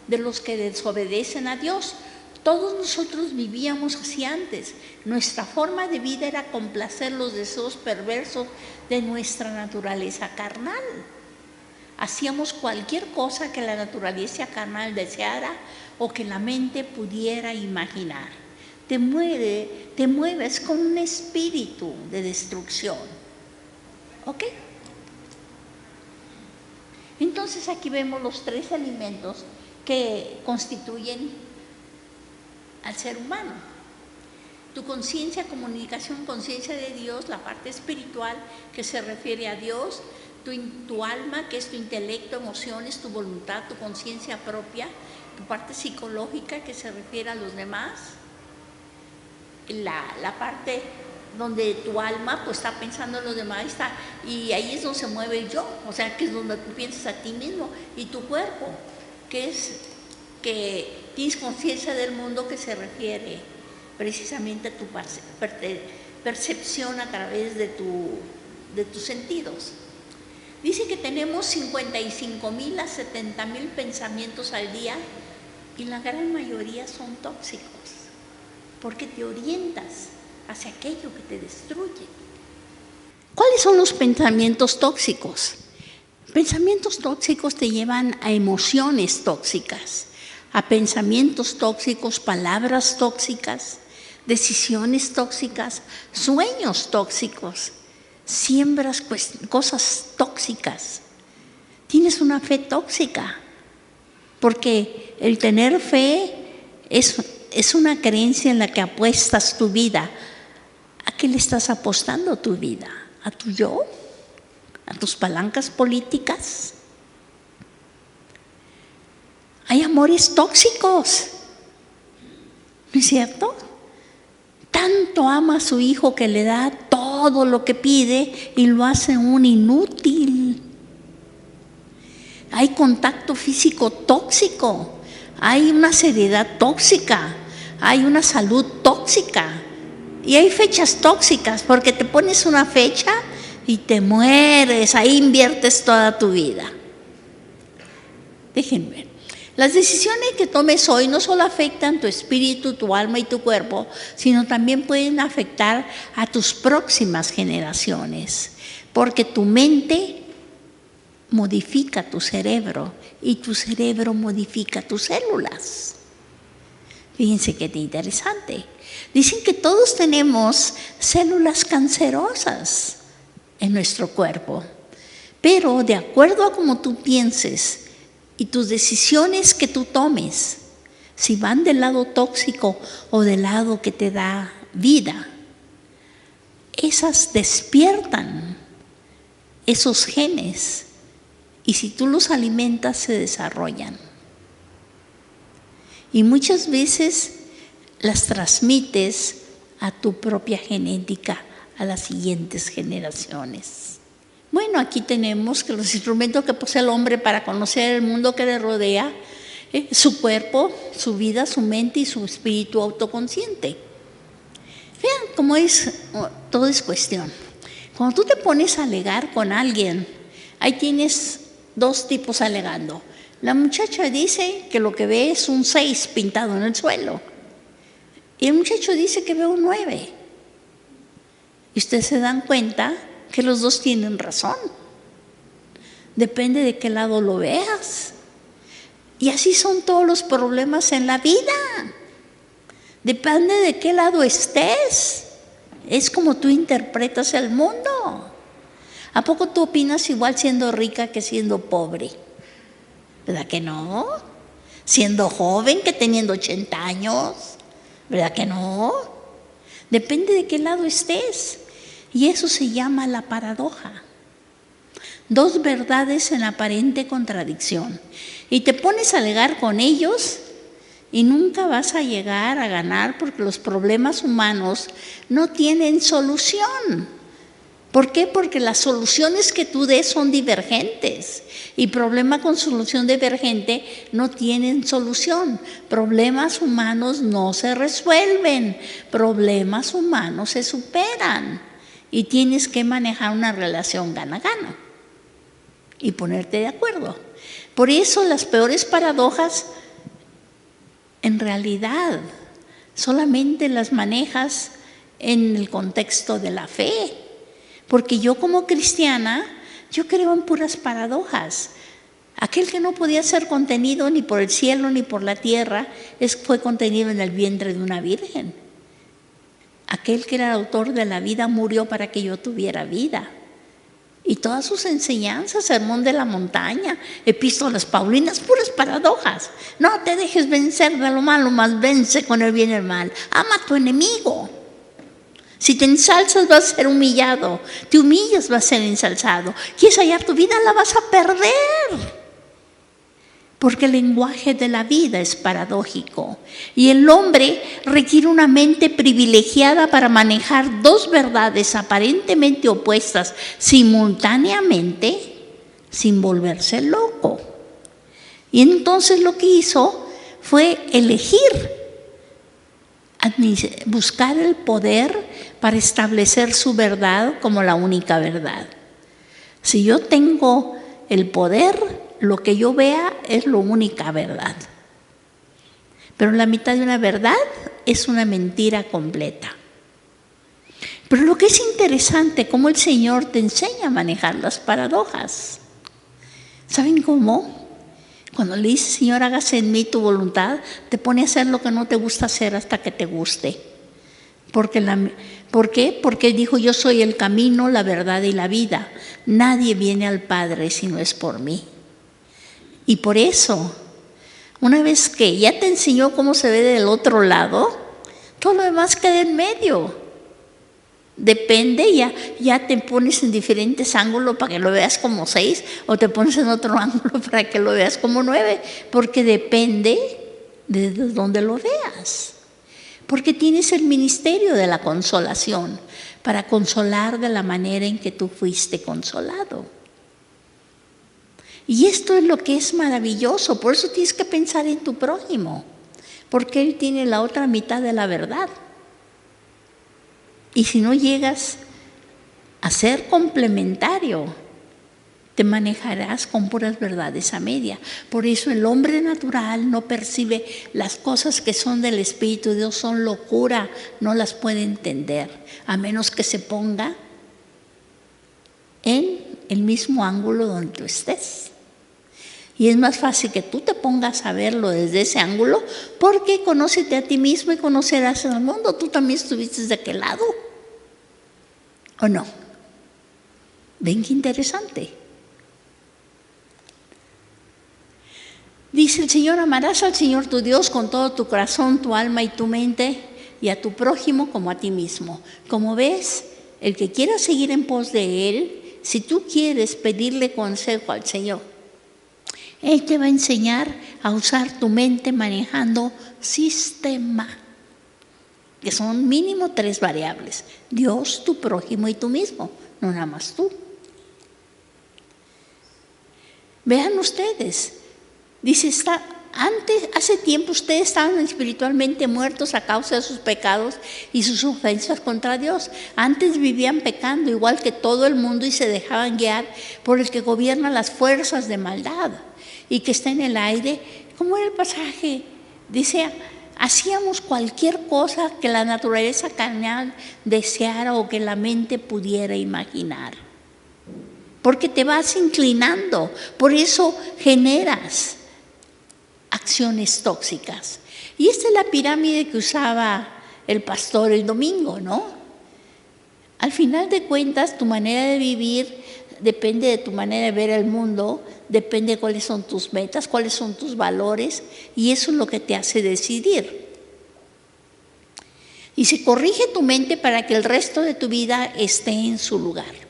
de los que desobedecen a Dios. Todos nosotros vivíamos así antes. Nuestra forma de vida era complacer los deseos perversos de nuestra naturaleza carnal. Hacíamos cualquier cosa que la naturaleza carnal deseara o que la mente pudiera imaginar. Te mueves con un espíritu de destrucción. ¿Ok? Entonces aquí vemos los 3 elementos que constituyen al ser humano. Tu conciencia, comunicación, conciencia de Dios, la parte espiritual que se refiere a Dios, tu alma, que es tu intelecto, emociones, tu voluntad, tu conciencia propia, tu parte psicológica que se refiere a los demás, la parte donde tu alma pues está pensando en los demás y ahí es donde se mueve el yo, o sea que es donde tú piensas a ti mismo, y tu cuerpo, que es que tienes conciencia del mundo, que se refiere precisamente a tu percepción a través de tus sentidos. Dice que tenemos 55,000 a 70,000 pensamientos al día y la gran mayoría son tóxicos, porque te orientas hacia aquello que te destruye. ¿Cuáles son los pensamientos tóxicos? Pensamientos tóxicos te llevan a emociones tóxicas, a pensamientos tóxicos, palabras tóxicas, decisiones tóxicas, sueños tóxicos, siembras cosas tóxicas. Tienes una fe tóxica, porque el tener fe es una creencia en la que apuestas tu vida. ¿A qué le estás apostando tu vida? ¿A tu yo? ¿A tus palancas políticas? Hay amores tóxicos, ¿no es cierto? Tanto ama a su hijo que le da todo lo que pide y lo hace un inútil. Hay contacto físico tóxico, hay una seriedad tóxica, hay una salud tóxica. Y hay fechas tóxicas, porque te pones una fecha y te mueres, ahí inviertes toda tu vida. Déjenme ver. Las decisiones que tomes hoy no solo afectan tu espíritu, tu alma y tu cuerpo, sino también pueden afectar a tus próximas generaciones, porque tu mente modifica tu cerebro y tu cerebro modifica tus células. Fíjense qué interesante. Dicen que todos tenemos células cancerosas en nuestro cuerpo, pero de acuerdo a cómo tú pienses y tus decisiones que tú tomes, si van del lado tóxico o del lado que te da vida, esas despiertan esos genes y si tú los alimentas se desarrollan. Y muchas veces las transmites a tu propia genética, a las siguientes generaciones. Bueno, aquí tenemos que los instrumentos que posee el hombre para conocer el mundo que le rodea, su cuerpo, su vida, su mente y su espíritu autoconsciente. Vean cómo todo es cuestión. Cuando tú te pones a alegar con alguien, ahí tienes dos tipos alegando. La muchacha dice que lo que ve es un 6 pintado en el suelo. Y el muchacho dice que ve un 9. Y ustedes se dan cuenta que los dos tienen razón. Depende de qué lado lo veas. Y así son todos los problemas en la vida. Depende de qué lado estés. Es como tú interpretas el mundo. ¿A poco tú opinas igual siendo rica que siendo pobre? ¿Verdad que no? Siendo joven que teniendo 80 años. ¿Verdad que no? Depende de qué lado estés. Y eso se llama la paradoja. Dos verdades en aparente contradicción. Y te pones a alegar con ellos y nunca vas a llegar a ganar porque los problemas humanos no tienen solución. ¿Por qué? Porque las soluciones que tú des son divergentes y problema con solución divergente no tienen solución. Problemas humanos no se resuelven, problemas humanos se superan y tienes que manejar una relación gana-gana y ponerte de acuerdo. Por eso las peores paradojas en realidad solamente las manejas en el contexto de la fe. Porque yo como cristiana, yo creo en puras paradojas. Aquel que no podía ser contenido ni por el cielo ni por la tierra, fue contenido en el vientre de una virgen. Aquel que era el autor de la vida murió para que yo tuviera vida. Y todas sus enseñanzas, sermón de la montaña, epístolas paulinas, puras paradojas. No te dejes vencer de lo malo, más vence con el bien y el mal. Ama a tu enemigo. Si te ensalzas vas a ser humillado, te humillas vas a ser ensalzado. ¿Quieres hallar tu vida? La vas a perder. Porque el lenguaje de la vida es paradójico. Y el hombre requiere una mente privilegiada para manejar dos verdades aparentemente opuestas simultáneamente sin volverse loco. Y entonces lo que hizo fue elegir buscar el poder para establecer su verdad como la única verdad. Si yo tengo el poder, lo que yo vea es la única verdad. Pero la mitad de una verdad es una mentira completa. Pero lo que es interesante, cómo el Señor te enseña a manejar las paradojas. ¿Saben cómo? Cuando le dice, Señor, hágase en mí tu voluntad, te pone a hacer lo que no te gusta hacer hasta que te guste. ¿Por qué? Porque Él dijo, yo soy el camino, la verdad y la vida. Nadie viene al Padre si no es por mí. Y por eso, una vez que ya te enseñó cómo se ve del otro lado, todo lo demás queda en medio. Depende, ya te pones en diferentes ángulos para que lo veas como 6 o te pones en otro ángulo para que lo veas como 9, porque depende de dónde lo veas. Porque tienes el ministerio de la consolación para consolar de la manera en que tú fuiste consolado. Y esto es lo que es maravilloso, por eso tienes que pensar en tu prójimo, porque él tiene la otra mitad de la verdad. Y si no llegas a ser complementario, te manejarás con puras verdades a media. Por eso el hombre natural no percibe las cosas que son del Espíritu de Dios, son locura, no las puede entender, a menos que se ponga en el mismo ángulo donde tú estés. Y es más fácil que tú te pongas a verlo desde ese ángulo, porque conócete a ti mismo y conocerás al mundo. Tú también estuviste de aquel lado, ¿o no? ¿Ven qué interesante? Dice Dice el Señor: amarás al Señor tu Dios con todo tu corazón, tu alma y tu mente, y a tu prójimo como a ti mismo. Como ves, el que quiera seguir en pos de Él, si tú quieres pedirle consejo al Señor, Él te va a enseñar a usar tu mente manejando sistema, que son mínimo 3 variables: Dios, tu prójimo y tú mismo, no nada más tú. Vean ustedes, dice, hace tiempo ustedes estaban espiritualmente muertos a causa de sus pecados y sus ofensas contra Dios. Antes vivían pecando igual que todo el mundo y se dejaban guiar por el que gobierna las fuerzas de maldad y que está en el aire. ¿Cómo era el pasaje? Dice: hacíamos cualquier cosa que la naturaleza carnal deseara o que la mente pudiera imaginar. Porque te vas inclinando, por eso generas acciones tóxicas. Y esta es la pirámide que usaba el pastor el domingo, ¿no? Al final de cuentas, tu manera de vivir depende de tu manera de ver el mundo, depende de cuáles son tus metas, cuáles son tus valores, y eso es lo que te hace decidir. Y se corrige tu mente para que el resto de tu vida esté en su lugar.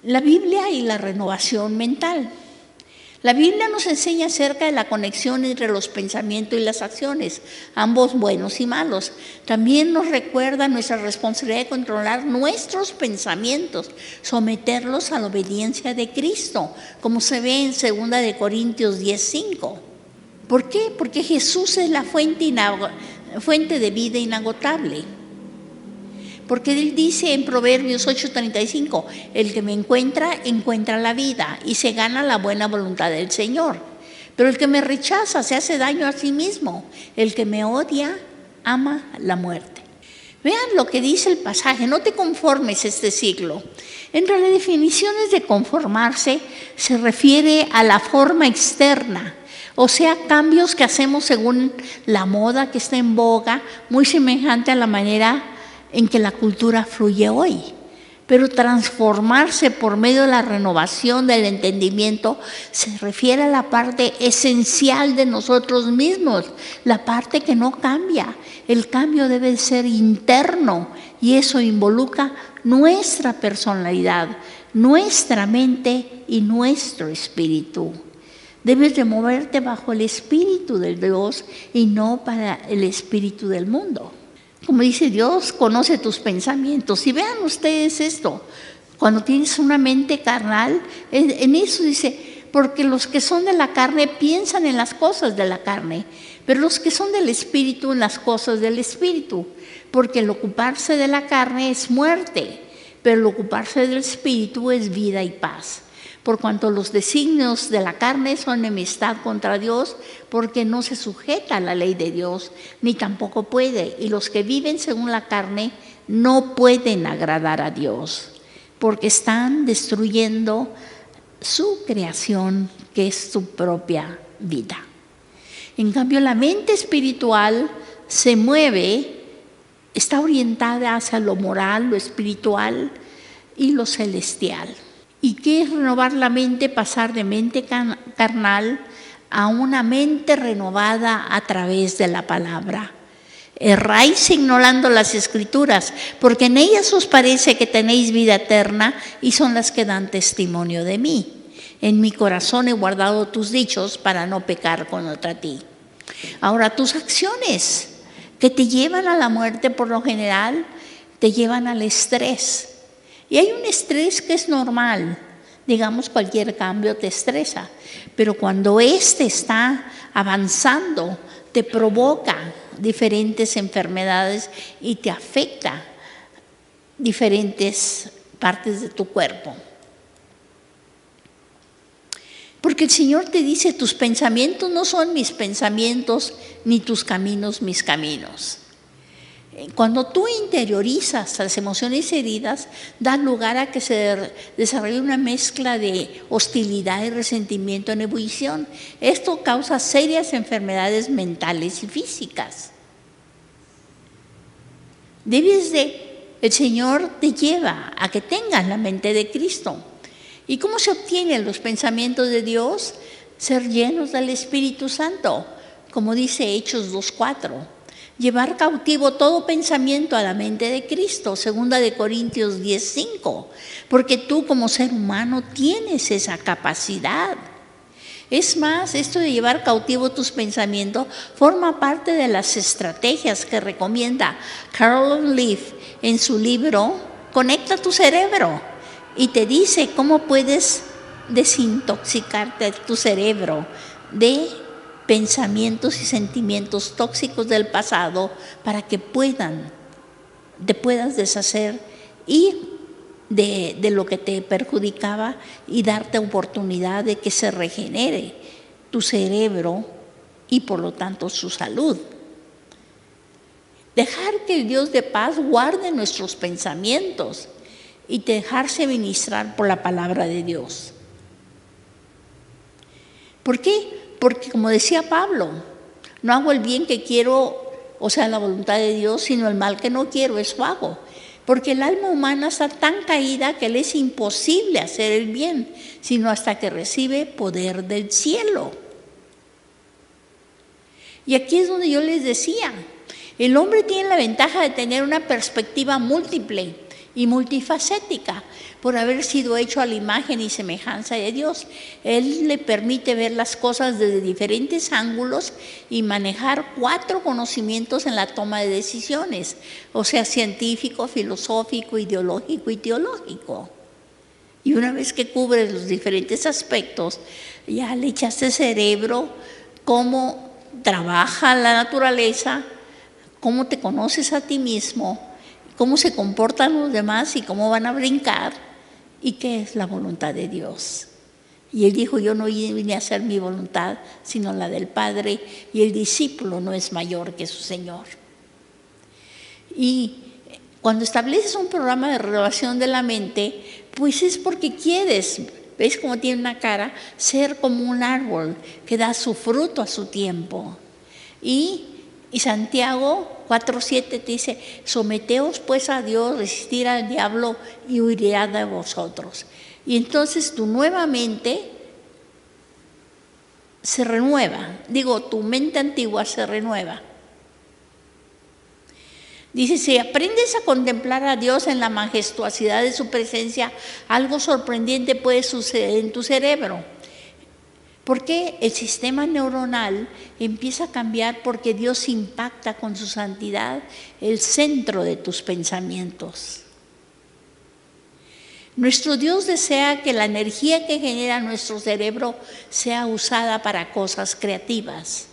La Biblia y la renovación mental. La Biblia nos enseña acerca de la conexión entre los pensamientos y las acciones, ambos buenos y malos. También nos recuerda nuestra responsabilidad de controlar nuestros pensamientos, someterlos a la obediencia de Cristo, como se ve en 2 de Corintios 10:5. ¿Por qué? Porque Jesús es la fuente de vida inagotable. Porque Él dice en Proverbios 8:35, el que me encuentra la vida y se gana la buena voluntad del Señor. Pero el que me rechaza se hace daño a sí mismo. El que me odia ama la muerte. Vean lo que dice el pasaje: no te conformes este siglo. Entre las definiciones de conformarse se refiere a la forma externa, o sea, cambios que hacemos según la moda que está en boga, muy semejante a la manera en que la cultura fluye hoy. Pero transformarse por medio de la renovación del entendimiento se refiere a la parte esencial de nosotros mismos, la parte que no cambia. El cambio debe ser interno y eso involucra nuestra personalidad, nuestra mente y nuestro espíritu. Debes de moverte bajo el espíritu de Dios y no para el espíritu del mundo. Como dice Dios, conoce tus pensamientos. Y vean ustedes esto, cuando tienes una mente carnal, en eso dice, porque los que son de la carne piensan en las cosas de la carne, pero los que son del espíritu en las cosas del espíritu. Porque el ocuparse de la carne es muerte, pero el ocuparse del espíritu es vida y paz. Por cuanto los designios de la carne son enemistad contra Dios, porque no se sujeta a la ley de Dios, ni tampoco puede. Y los que viven según la carne no pueden agradar a Dios, porque están destruyendo su creación, que es su propia vida. En cambio, la mente espiritual se mueve, está orientada hacia lo moral, lo espiritual y lo celestial. ¿Y qué es renovar la mente? Pasar de mente carnal a una mente renovada a través de la palabra. Erráis ignorando las Escrituras, porque en ellas os parece que tenéis vida eterna y son las que dan testimonio de mí. En mi corazón he guardado tus dichos para no pecar contra ti. Ahora, tus acciones que te llevan a la muerte por lo general, te llevan al estrés. Y hay un estrés que es normal, digamos, cualquier cambio te estresa, pero cuando este está avanzando, te provoca diferentes enfermedades y te afecta diferentes partes de tu cuerpo. Porque el Señor te dice, tus pensamientos no son mis pensamientos, ni tus caminos mis caminos. Cuando tú interiorizas las emociones heridas, da lugar a que se desarrolle una mezcla de hostilidad y resentimiento en ebullición. Esto causa serias enfermedades mentales y físicas. El Señor te lleva a que tengas la mente de Cristo. ¿Y cómo se obtienen los pensamientos de Dios? Ser llenos del Espíritu Santo, como dice Hechos 2:4. Llevar cautivo todo pensamiento a la mente de Cristo, 2 Corintios 10:5, porque tú como ser humano tienes esa capacidad. Es más, esto de llevar cautivo tus pensamientos forma parte de las estrategias que recomienda Carolyn Leaf en su libro Conecta tu cerebro, y te dice cómo puedes desintoxicarte tu cerebro de pensamientos y sentimientos tóxicos del pasado para que te puedas deshacer y de lo que te perjudicaba y darte oportunidad de que se regenere tu cerebro y por lo tanto su salud. Dejar que el Dios de paz guarde nuestros pensamientos y dejarse ministrar por la palabra de Dios. ¿Por qué? Porque como decía Pablo, no hago el bien que quiero, o sea, la voluntad de Dios, sino el mal que no quiero, eso hago. Porque el alma humana está tan caída que le es imposible hacer el bien, sino hasta que recibe poder del cielo. Y aquí es donde yo les decía, el hombre tiene la ventaja de tener una perspectiva múltiple y multifacética, por haber sido hecho a la imagen y semejanza de Dios. Él le permite ver las cosas desde diferentes ángulos y manejar 4 conocimientos en la toma de decisiones, o sea, científico, filosófico, ideológico y teológico. Y una vez que cubres los diferentes aspectos, ya le echaste cerebro, cómo trabaja la naturaleza, cómo te conoces a ti mismo, cómo se comportan los demás y cómo van a brincar, y qué es la voluntad de Dios. Y él dijo, yo no vine a hacer mi voluntad, sino la del Padre, y el discípulo no es mayor que su Señor. Y cuando estableces un programa de renovación de la mente, pues es porque quieres, ves cómo tiene una cara, ser como un árbol que da su fruto a su tiempo. Y Santiago 4:7 te dice, someteos pues a Dios, resistir al diablo y huirá de vosotros. Y entonces tu nueva mente se renueva, tu mente antigua se renueva. Dice, si aprendes a contemplar a Dios en la majestuosidad de su presencia, algo sorprendente puede suceder en tu cerebro. Porque el sistema neuronal empieza a cambiar porque Dios impacta con su santidad el centro de tus pensamientos. Nuestro Dios desea que la energía que genera nuestro cerebro sea usada para cosas creativas.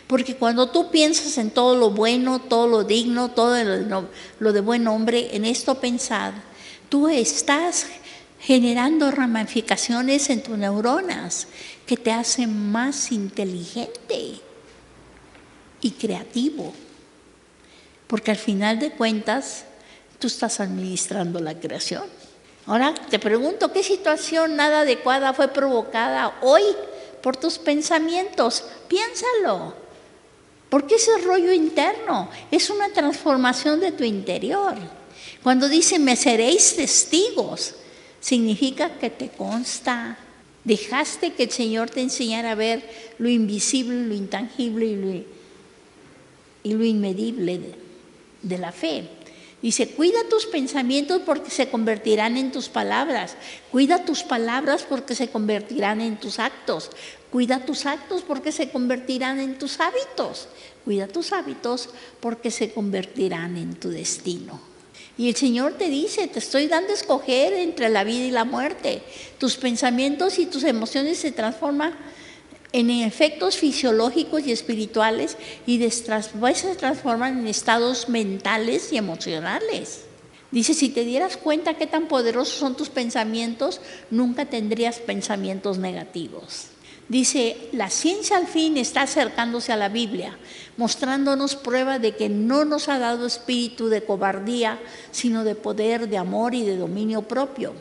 Porque cuando tú piensas en todo lo bueno, todo lo digno, todo lo de buen hombre, en esto pensad, tú estás generando ramificaciones en tus neuronas que te hacen más inteligente y creativo. Porque al final de cuentas, tú estás administrando la creación. Ahora te pregunto, ¿qué situación nada adecuada fue provocada hoy por tus pensamientos? Piénsalo. Porque ese rollo interno es una transformación de tu interior. Cuando dice, me seréis testigos, significa que te consta. Dejaste que el Señor te enseñara a ver lo invisible, lo intangible y lo inmedible de la fe. Dice, cuida tus pensamientos porque se convertirán en tus palabras. Cuida tus palabras porque se convertirán en tus actos. Cuida tus actos porque se convertirán en tus hábitos. Cuida tus hábitos porque se convertirán en tu destino. Y el Señor te dice, te estoy dando a escoger entre la vida y la muerte. Tus pensamientos y tus emociones se transforman en efectos fisiológicos y espirituales y después se transforman en estados mentales y emocionales. Dice, si te dieras cuenta qué tan poderosos son tus pensamientos, nunca tendrías pensamientos negativos. Dice, la ciencia al fin está acercándose a la Biblia, mostrándonos prueba de que no nos ha dado espíritu de cobardía, sino de poder, de amor y de dominio propio,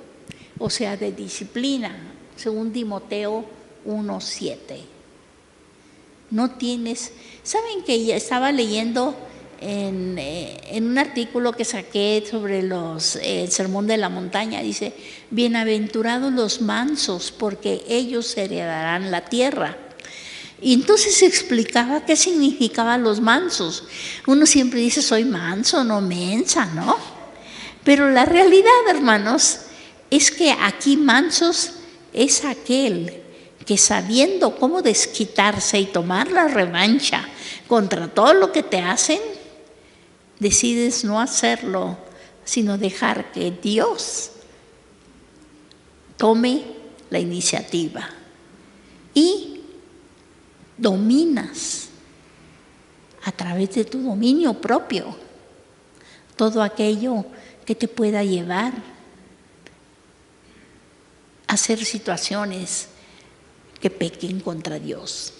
o sea, de disciplina, según Timoteo 1:7. No tienes, ¿saben que ya estaba leyendo en un artículo que saqué sobre el Sermón de la Montaña, dice: bienaventurados los mansos, porque ellos heredarán la tierra. Y entonces se explicaba qué significaban los mansos. Uno siempre dice: soy manso, no mensa, ¿no? Pero la realidad, hermanos, es que aquí mansos es aquel que, sabiendo cómo desquitarse y tomar la revancha contra todo lo que te hacen, decides no hacerlo, sino dejar que Dios tome la iniciativa. Y dominas a través de tu dominio propio todo aquello que te pueda llevar a hacer situaciones que pequen contra Dios.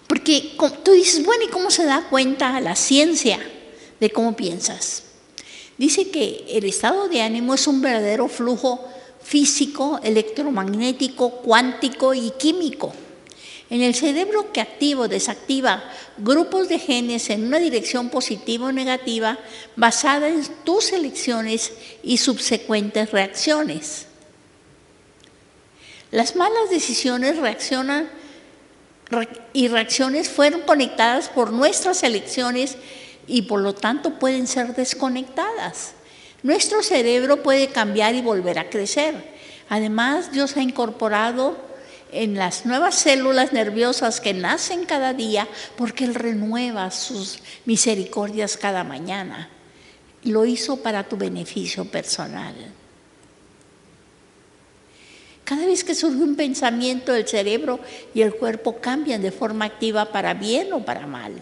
Porque tú dices: bueno, ¿y cómo se da cuenta la ciencia de cómo piensas? Dice que el estado de ánimo es un verdadero flujo físico, electromagnético, cuántico y químico en el cerebro, que activa o desactiva grupos de genes en una dirección positiva o negativa basada en tus elecciones y subsecuentes reacciones. Las malas decisiones y reacciones fueron conectadas por nuestras elecciones y por lo tanto pueden ser desconectadas. Nuestro cerebro puede cambiar y volver a crecer. Además, Dios ha incorporado en las nuevas células nerviosas que nacen cada día, porque Él renueva sus misericordias cada mañana. Lo hizo para tu beneficio personal. Cada vez que surge un pensamiento, el cerebro y el cuerpo cambian de forma activa para bien o para mal.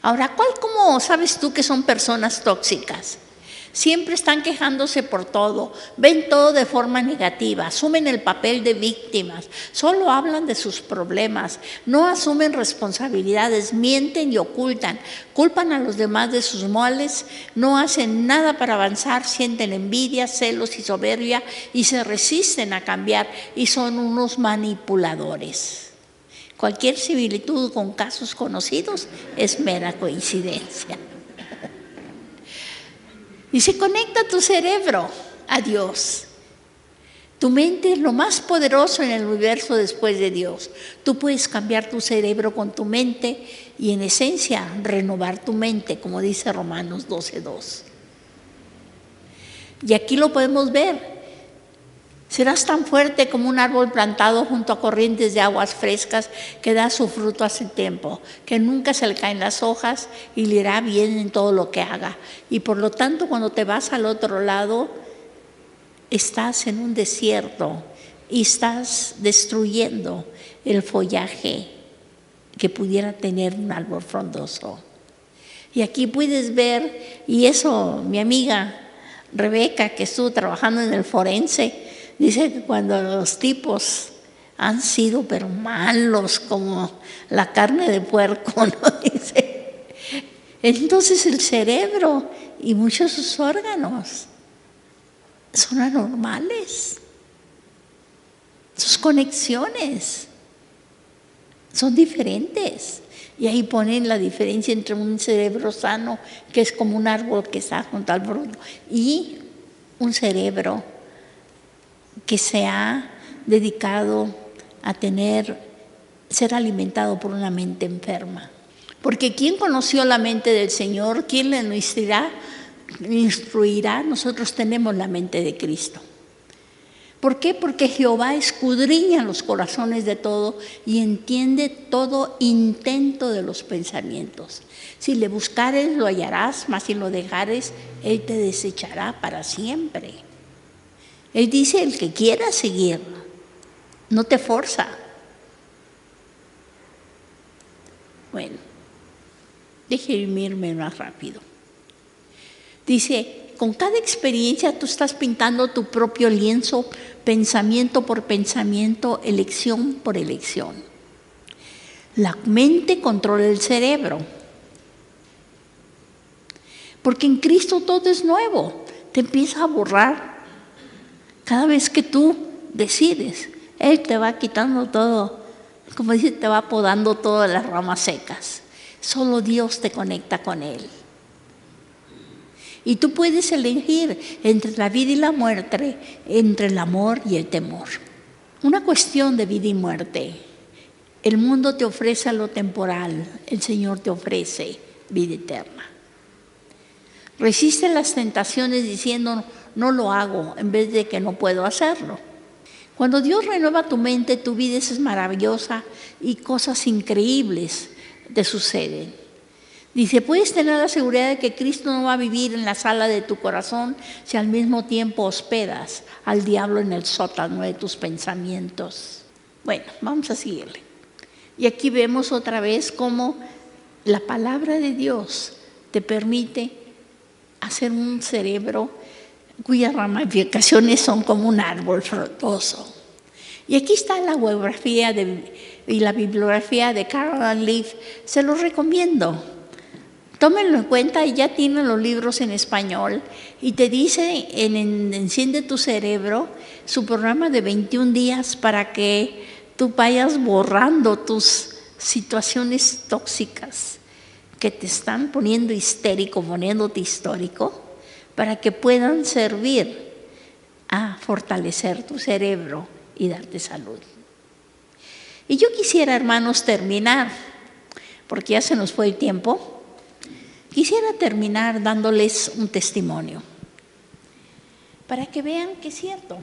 Ahora, ¿cómo sabes tú que son personas tóxicas? Siempre están quejándose por todo, ven todo de forma negativa, asumen el papel de víctimas, solo hablan de sus problemas, no asumen responsabilidades, mienten y ocultan, culpan a los demás de sus males, no hacen nada para avanzar, sienten envidia, celos y soberbia y se resisten a cambiar y son unos manipuladores. Cualquier similitud con casos conocidos es mera coincidencia. Y se conecta tu cerebro a Dios. Tu mente es lo más poderoso en el universo después de Dios. Tú puedes cambiar tu cerebro con tu mente y, en esencia, renovar tu mente, como dice Romanos 12:2. Y aquí lo podemos ver. Serás tan fuerte como un árbol plantado junto a corrientes de aguas frescas que da su fruto a su tiempo, que nunca se le caen las hojas y le irá bien en todo lo que haga. Y por lo tanto, cuando te vas al otro lado, estás en un desierto y estás destruyendo el follaje que pudiera tener un árbol frondoso. Y aquí puedes ver, y eso mi amiga Rebeca, que estuvo trabajando en el forense, dice que cuando los tipos han sido pero malos como la carne de puerco, ¿no? Dice, entonces el cerebro y muchos de sus órganos son anormales. Sus conexiones son diferentes. Y ahí ponen la diferencia entre un cerebro sano, que es como un árbol que está junto al fruto, y un cerebro que se ha dedicado a ser alimentado por una mente enferma. Porque ¿quién conoció la mente del Señor? ¿Quién le instruirá? Nosotros tenemos la mente de Cristo. ¿Por qué? Porque Jehová escudriña los corazones de todo y entiende todo intento de los pensamientos. Si le buscares, lo hallarás, mas si lo dejares, Él te desechará para siempre. Él dice: el que quiera seguir, no te forza. Bueno, déjenme irme más rápido. Dice: con cada experiencia tú estás pintando tu propio lienzo, pensamiento por pensamiento, elección por elección. La mente controla el cerebro. Porque en Cristo todo es nuevo. Te empieza a borrar. Cada vez que tú decides, Él te va quitando todo, como dice, te va podando todas las ramas secas. Solo Dios te conecta con Él. Y tú puedes elegir entre la vida y la muerte, entre el amor y el temor. Una cuestión de vida y muerte. El mundo te ofrece lo temporal, el Señor te ofrece vida eterna. Resiste las tentaciones diciendo, no lo hago, en vez de que no puedo hacerlo. Cuando Dios renueva tu mente, tu vida es maravillosa y cosas increíbles te suceden. Dice, puedes tener la seguridad de que Cristo no va a vivir en la sala de tu corazón si al mismo tiempo hospedas al diablo en el sótano de tus pensamientos. Bueno, vamos a seguirle. Y aquí vemos otra vez cómo la palabra de Dios te permite hacer un cerebro cuyas ramificaciones son como un árbol frondoso. Y aquí está la bibliografía y la bibliografía de Caroline Leaf. Se los recomiendo. Tómenlo en cuenta, y ya tienen los libros en español y te dice en Enciende tu Cerebro su programa de 21 días para que tú vayas borrando tus situaciones tóxicas que te están poniendo histérico, poniéndote histórico, para que puedan servir a fortalecer tu cerebro y darte salud. Y yo quisiera, hermanos, terminar, porque ya se nos fue el tiempo. Quisiera terminar dándoles un testimonio, para que vean que es cierto.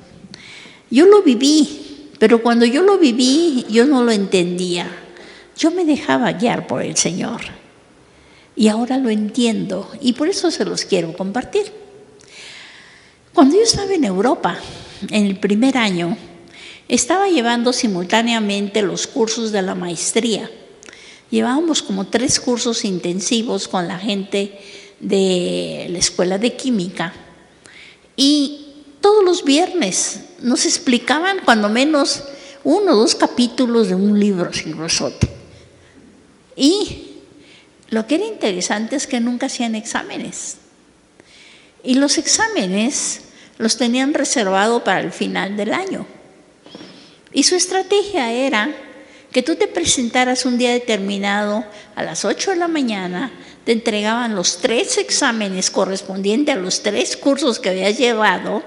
Yo lo viví, pero cuando yo lo viví, yo no lo entendía. Yo me dejaba guiar por el Señor. Y ahora lo entiendo, y por eso se los quiero compartir. Cuando yo estaba en Europa, en el primer año, estaba llevando simultáneamente los cursos de la maestría. Llevábamos como 3 cursos intensivos con la gente de la escuela de química. Y todos los viernes nos explicaban cuando menos 1 o 2 capítulos de un libro sin grosote. Y lo que era interesante es que nunca hacían exámenes. Y los exámenes los tenían reservado para el final del año. Y su estrategia era que tú te presentaras un día determinado a las 8 de la mañana, te entregaban los 3 exámenes correspondientes a los 3 cursos que habías llevado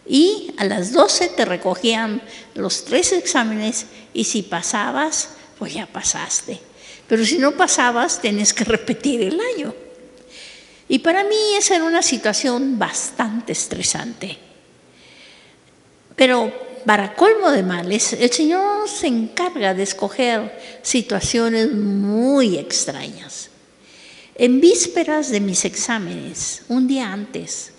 y a las 12 te recogían los 3 exámenes y si pasabas, pues ya pasaste. Pero si no pasabas, tenías que repetir el año. Y para mí esa era una situación bastante estresante. Pero para colmo de males, el Señor se encarga de escoger situaciones muy extrañas. En vísperas de mis exámenes, un día antes,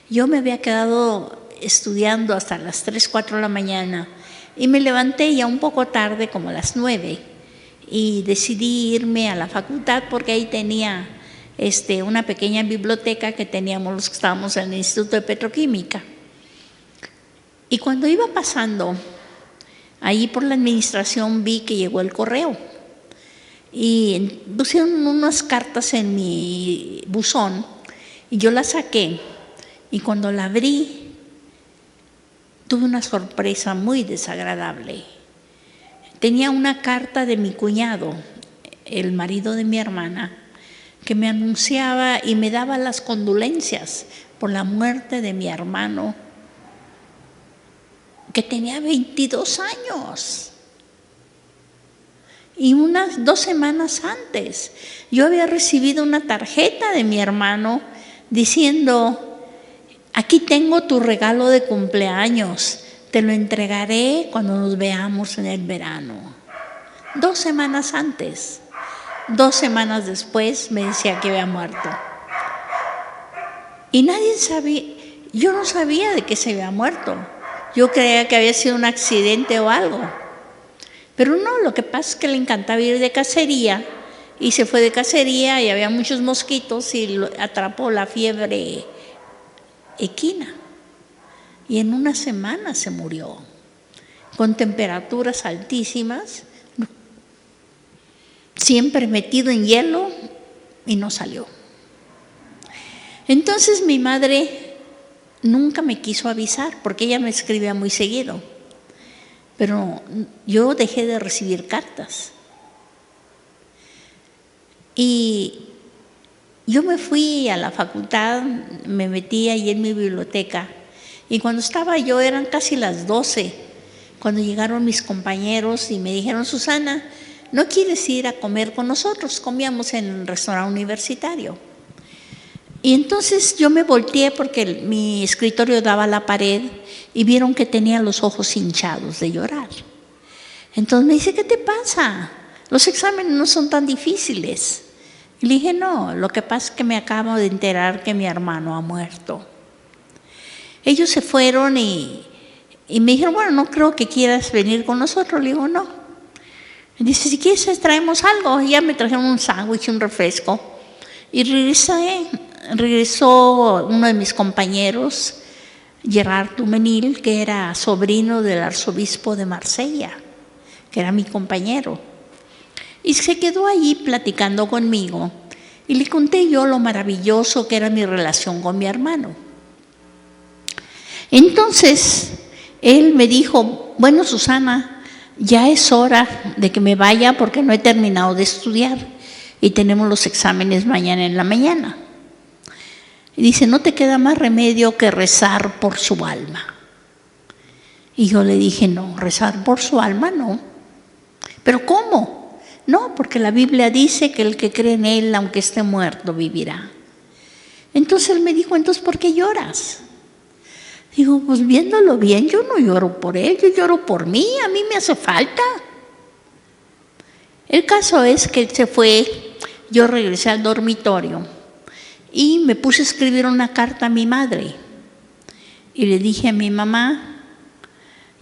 yo me había quedado estudiando hasta las 3, 4 de la mañana y me levanté ya un poco tarde, como a las 9, y decidí irme a la facultad porque ahí tenía una pequeña biblioteca que teníamos los que estábamos en el Instituto de Petroquímica. Y cuando iba pasando ahí por la administración vi que llegó el correo y pusieron unas cartas en mi buzón y yo las saqué y cuando la abrí tuve una sorpresa muy desagradable. Tenía una carta de mi cuñado, el marido de mi hermana, que me anunciaba y me daba las condolencias por la muerte de mi hermano, que tenía 22 años. Y unas 2 semanas antes, yo había recibido una tarjeta de mi hermano diciendo, aquí tengo tu regalo de cumpleaños, te lo entregaré cuando nos veamos en el verano. 2 semanas antes. 2 semanas después me decía que había muerto. Y nadie sabía, yo no sabía de qué se había muerto. Yo creía que había sido un accidente o algo. Pero no, lo que pasa es que le encantaba ir de cacería y se fue de cacería y había muchos mosquitos y atrapó la fiebre equina. Y en 1 semana se murió, con temperaturas altísimas, siempre metido en hielo y no salió. Entonces mi madre nunca me quiso avisar porque ella me escribía muy seguido, pero yo dejé de recibir cartas. Y yo me fui a la facultad, me metí ahí en mi biblioteca, y cuando estaba yo eran casi las 12, cuando llegaron mis compañeros y me dijeron: Susana, ¿no quieres ir a comer con nosotros? Comíamos en el restaurante universitario. Y entonces yo me volteé porque mi escritorio daba a la pared y vieron que tenía los ojos hinchados de llorar. Entonces me dice: ¿qué te pasa? Los exámenes no son tan difíciles. Y le dije: no, lo que pasa es que me acabo de enterar que mi hermano ha muerto. Ellos se fueron y me dijeron: bueno, no creo que quieras venir con nosotros. Le digo: no. Y dice: si quieres traemos algo. Y ya me trajeron un sándwich, un refresco. Y regresó uno de mis compañeros, Gerard Dumenil, que era sobrino del arzobispo de Marsella, que era mi compañero. Y se quedó allí platicando conmigo. Y le conté yo lo maravilloso que era mi relación con mi hermano. Entonces, él me dijo: bueno, Susana, ya es hora de que me vaya porque no he terminado de estudiar y tenemos los exámenes mañana en la mañana. Y dice: no te queda más remedio que rezar por su alma. Y yo le dije: no, rezar por su alma no. ¿Pero cómo? No, porque la Biblia dice que el que cree en Él, aunque esté muerto, vivirá. Entonces él me dijo: entonces, ¿por qué lloras? Digo: pues viéndolo bien, yo no lloro por él, yo lloro por mí, a mí me hace falta. El caso es que él se fue, yo regresé al dormitorio y me puse a escribir una carta a mi madre. Y le dije a mi mamá: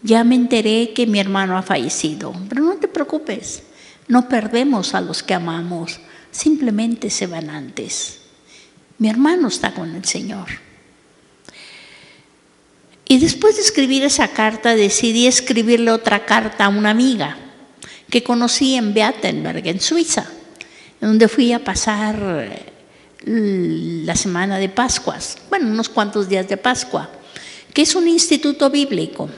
ya me enteré que mi hermano ha fallecido, pero no te preocupes, no perdemos a los que amamos, simplemente se van antes. Mi hermano está con el Señor. Y después de escribir esa carta, decidí escribirle otra carta a una amiga que conocí en Beatenberg, en Suiza, donde fui a pasar la semana de Pascuas, bueno, unos cuantos días de Pascua, que es un instituto bíblico.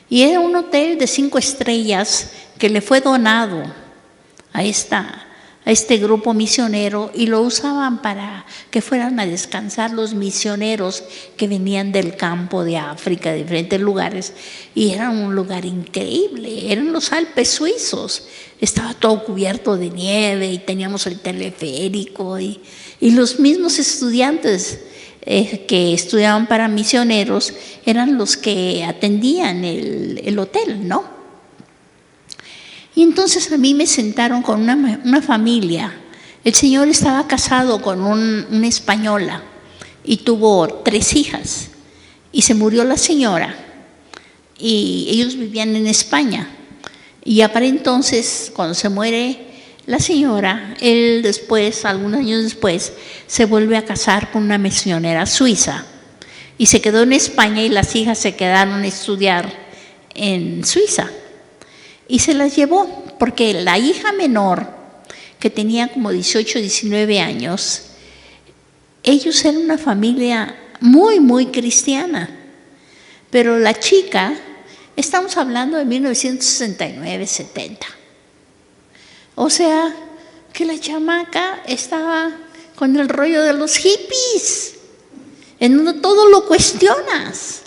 Y era un hotel de 5 estrellas que le fue donado a este grupo misionero, y lo usaban para que fueran a descansar los misioneros que venían del campo de África, de diferentes lugares, y era un lugar increíble, eran los Alpes suizos, estaba todo cubierto de nieve y teníamos el teleférico y los mismos estudiantes que estudiaban para misioneros eran los que atendían el hotel, ¿no? Y entonces a mí me sentaron con una familia. El señor estaba casado con una española y tuvo 3 hijas. Y se murió la señora y ellos vivían en España. Y ya para entonces, cuando se muere la señora, él después, algunos años después, se vuelve a casar con una misionera suiza. Y se quedó en España y las hijas se quedaron a estudiar en Suiza. Y se las llevó, porque la hija menor, que tenía como 18, 19 años, ellos eran una familia muy, muy cristiana. Pero la chica, estamos hablando de 1969, 70. O sea, que la chamaca estaba con el rollo de los hippies, en donde todo lo cuestionas.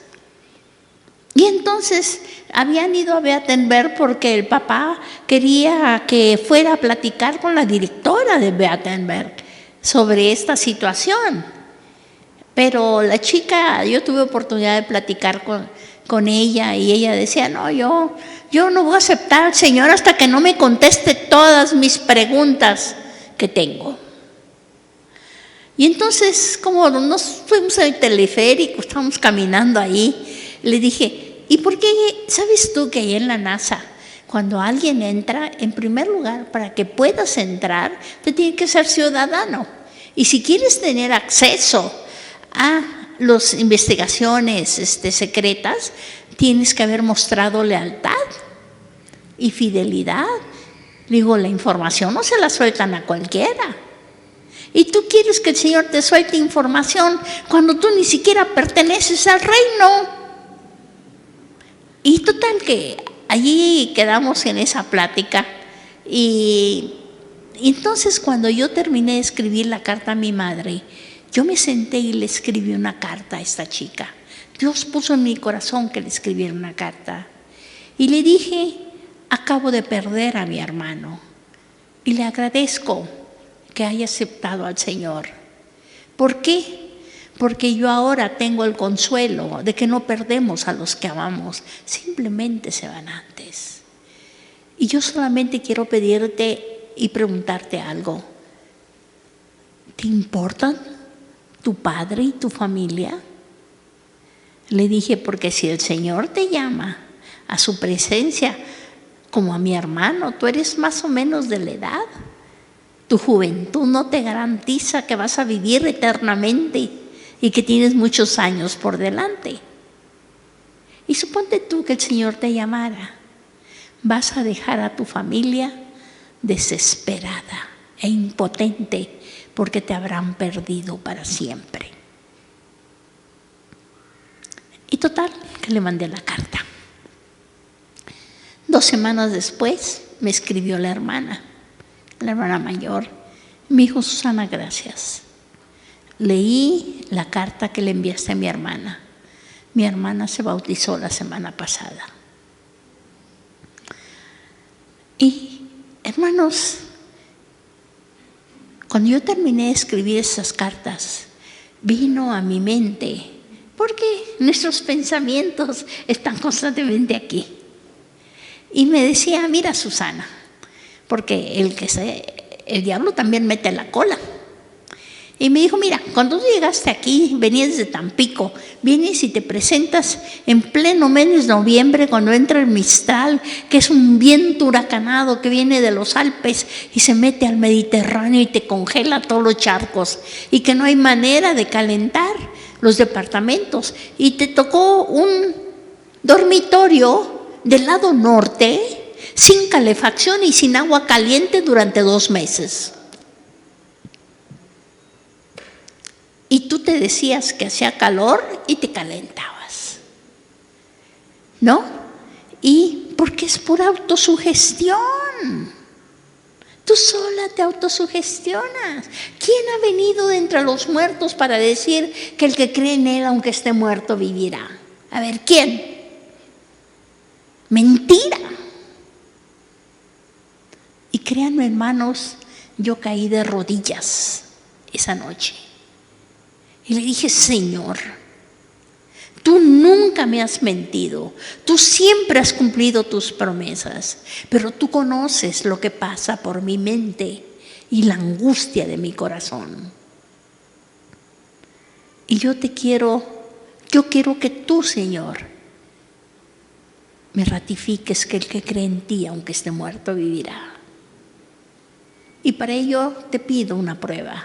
Y entonces habían ido a Beatenberg porque el papá quería que fuera a platicar con la directora de Beatenberg sobre esta situación. Pero la chica, yo tuve oportunidad de platicar con ella y ella decía: no, yo no voy a aceptar al Señor hasta que no me conteste todas mis preguntas que tengo. Y entonces, como nos fuimos al teleférico, estábamos caminando ahí, le dije: ¿y por qué sabes tú que ahí en la NASA, cuando alguien entra, en primer lugar, para que puedas entrar, te tiene que ser ciudadano? Y si quieres tener acceso a las investigaciones secretas, tienes que haber mostrado lealtad y fidelidad. Digo, la información no se la sueltan a cualquiera. Y tú quieres que el Señor te suelte información cuando tú ni siquiera perteneces al reino. Y total que allí quedamos en esa plática y Y entonces cuando yo terminé de escribir la carta a mi madre, yo me senté y le escribí una carta a esta chica. Dios puso en mi corazón que le escribiera una carta. Y le dije, acabo de perder a mi hermano y le agradezco que haya aceptado al Señor. ¿Por qué? Porque yo ahora tengo el consuelo de que no perdemos a los que amamos, simplemente se van antes. Y yo solamente quiero pedirte y preguntarte algo. ¿Te importan tu padre y tu familia? Le dije, porque si el Señor te llama a su presencia, como a mi hermano, tú eres más o menos de la edad. Tu juventud no te garantiza que vas a vivir eternamente y que tienes muchos años por delante. Y suponte tú que el Señor te llamara. Vas a dejar a tu familia desesperada e impotente porque te habrán perdido para siempre. Y total, que le mandé la carta. 2 semanas después me escribió la hermana mayor. Me dijo, Susana, gracias. Leí la carta que le enviaste a mi hermana. Mi hermana se bautizó la semana pasada. Y, hermanos, cuando yo terminé de escribir esas cartas, vino a mi mente, porque nuestros pensamientos están constantemente aquí. Y me decía, mira, Susana, porque el diablo también mete la cola. Y me dijo, mira, cuando tú llegaste aquí, venías desde Tampico, vienes y te presentas en pleno mes de noviembre, cuando entra el Mistral, que es un viento huracanado que viene de los Alpes y se mete al Mediterráneo y te congela todos los charcos, y que no hay manera de calentar los departamentos. Y te tocó un dormitorio del lado norte, sin calefacción y sin agua caliente durante 2 meses. Y tú te decías que hacía calor y te calentabas, ¿no? Y porque es por autosugestión. Tú sola te autosugestionas. ¿Quién ha venido de entre los muertos para decir que el que cree en Él, aunque esté muerto, vivirá? A ver, ¿quién? Mentira. Y créanme, hermanos, yo caí de rodillas esa noche. Y le dije, Señor, tú nunca me has mentido, tú siempre has cumplido tus promesas, pero tú conoces lo que pasa por mi mente y la angustia de mi corazón. Y yo quiero que tú, Señor, me ratifiques que el que cree en ti, aunque esté muerto, vivirá. Y para ello te pido una prueba.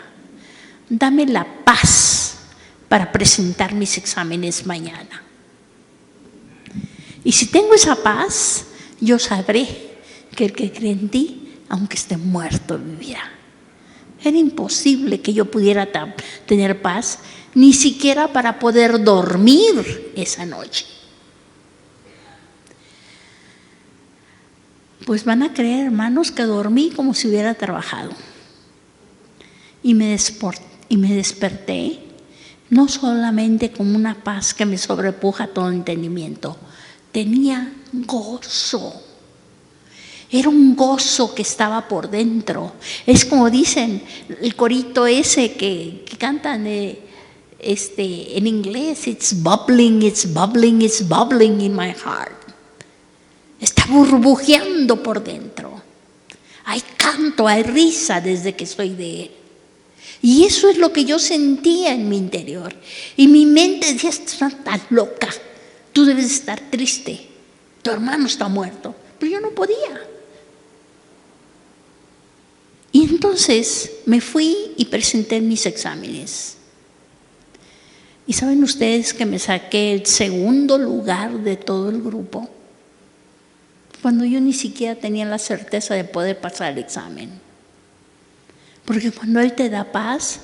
Dame la paz para presentar mis exámenes mañana. Y si tengo esa paz, yo sabré que el que cree en ti, aunque esté muerto, vivirá. Era imposible que yo pudiera tener paz, ni siquiera para poder dormir esa noche. Pues van a creer, hermanos, que dormí como si hubiera trabajado. Y me desperté, no solamente con una paz que me sobrepuja todo entendimiento, tenía gozo. Era un gozo que estaba por dentro. Es como dicen el corito ese que cantan en inglés, it's bubbling, it's bubbling, it's bubbling in my heart. Está burbujeando por dentro. Hay canto, hay risa desde que soy de Él. Y eso es lo que yo sentía en mi interior. Y mi mente decía, estás loca, tú debes estar triste, tu hermano está muerto. Pero yo no podía. Y entonces me fui y presenté mis exámenes. Y saben ustedes que me saqué el 2º lugar de todo el grupo, cuando yo ni siquiera tenía la certeza de poder pasar el examen. Porque cuando Él te da paz,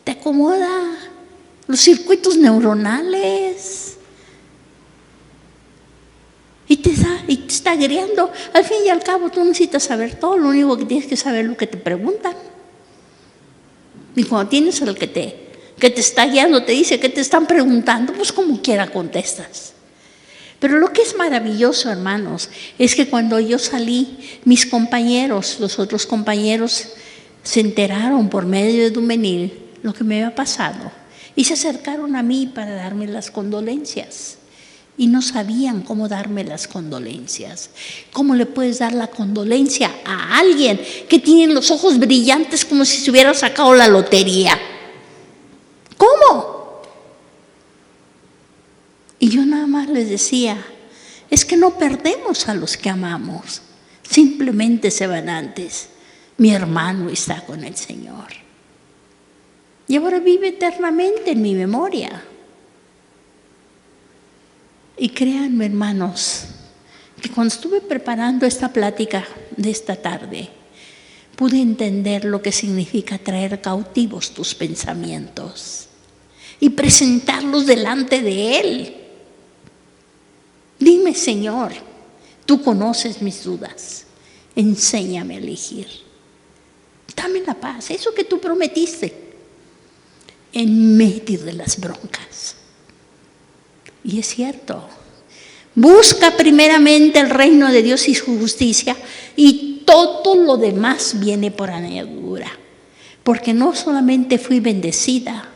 te acomoda los circuitos neuronales y te está agriando. Al fin y al cabo, tú no necesitas saber todo, lo único que tienes que saber es lo que te preguntan. Y cuando tienes al que te está guiando, te dice que te están preguntando, pues como quiera contestas. Pero lo que es maravilloso, hermanos, es que cuando yo salí, mis compañeros, los otros compañeros, se enteraron por medio de Dumenil lo que me había pasado y se acercaron a mí para darme las condolencias. Y no sabían cómo darme las condolencias. ¿Cómo le puedes dar la condolencia a alguien que tiene los ojos brillantes como si se hubiera sacado la lotería? ¿Cómo? Y yo nada más les decía, es que no perdemos a los que amamos, simplemente se van antes. Mi hermano está con el Señor y ahora vive eternamente en mi memoria. Y créanme, hermanos, que cuando estuve preparando esta plática de esta tarde, pude entender lo que significa traer cautivos tus pensamientos y presentarlos delante de Él. Dime, Señor, tú conoces mis dudas, enséñame a elegir. Dame la paz, eso que tú prometiste, en medio de las broncas. Y es cierto, busca primeramente el reino de Dios y su justicia y todo lo demás viene por añadidura. Porque no solamente fui bendecida,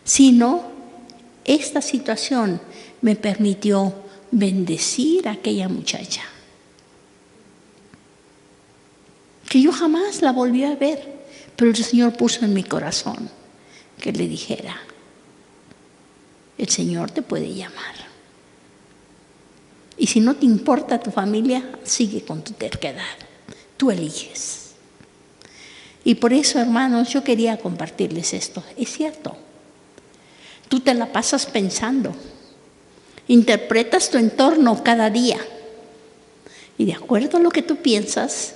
sino esta situación me permitió bendecir a aquella muchacha, que yo jamás la volví a ver, pero el Señor puso en mi corazón que le dijera, el Señor te puede llamar. Y si no te importa tu familia, sigue con tu terquedad. Tú eliges. Y por eso, hermanos, yo quería compartirles esto. Es cierto, tú te la pasas pensando, interpretas tu entorno cada día. Y de acuerdo a lo que tú piensas,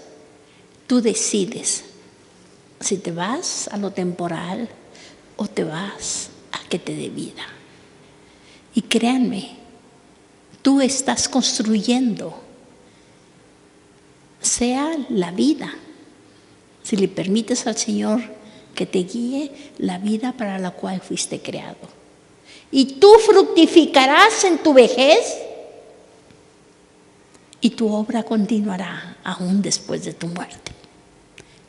tú decides si te vas a lo temporal o te vas a que te dé vida. Y créanme, tú estás construyendo, sea la vida, si le permites al Señor que te guíe, la vida para la cual fuiste creado. Y tú fructificarás en tu vejez y tu obra continuará aún después de tu muerte.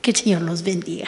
Que el Señor los bendiga.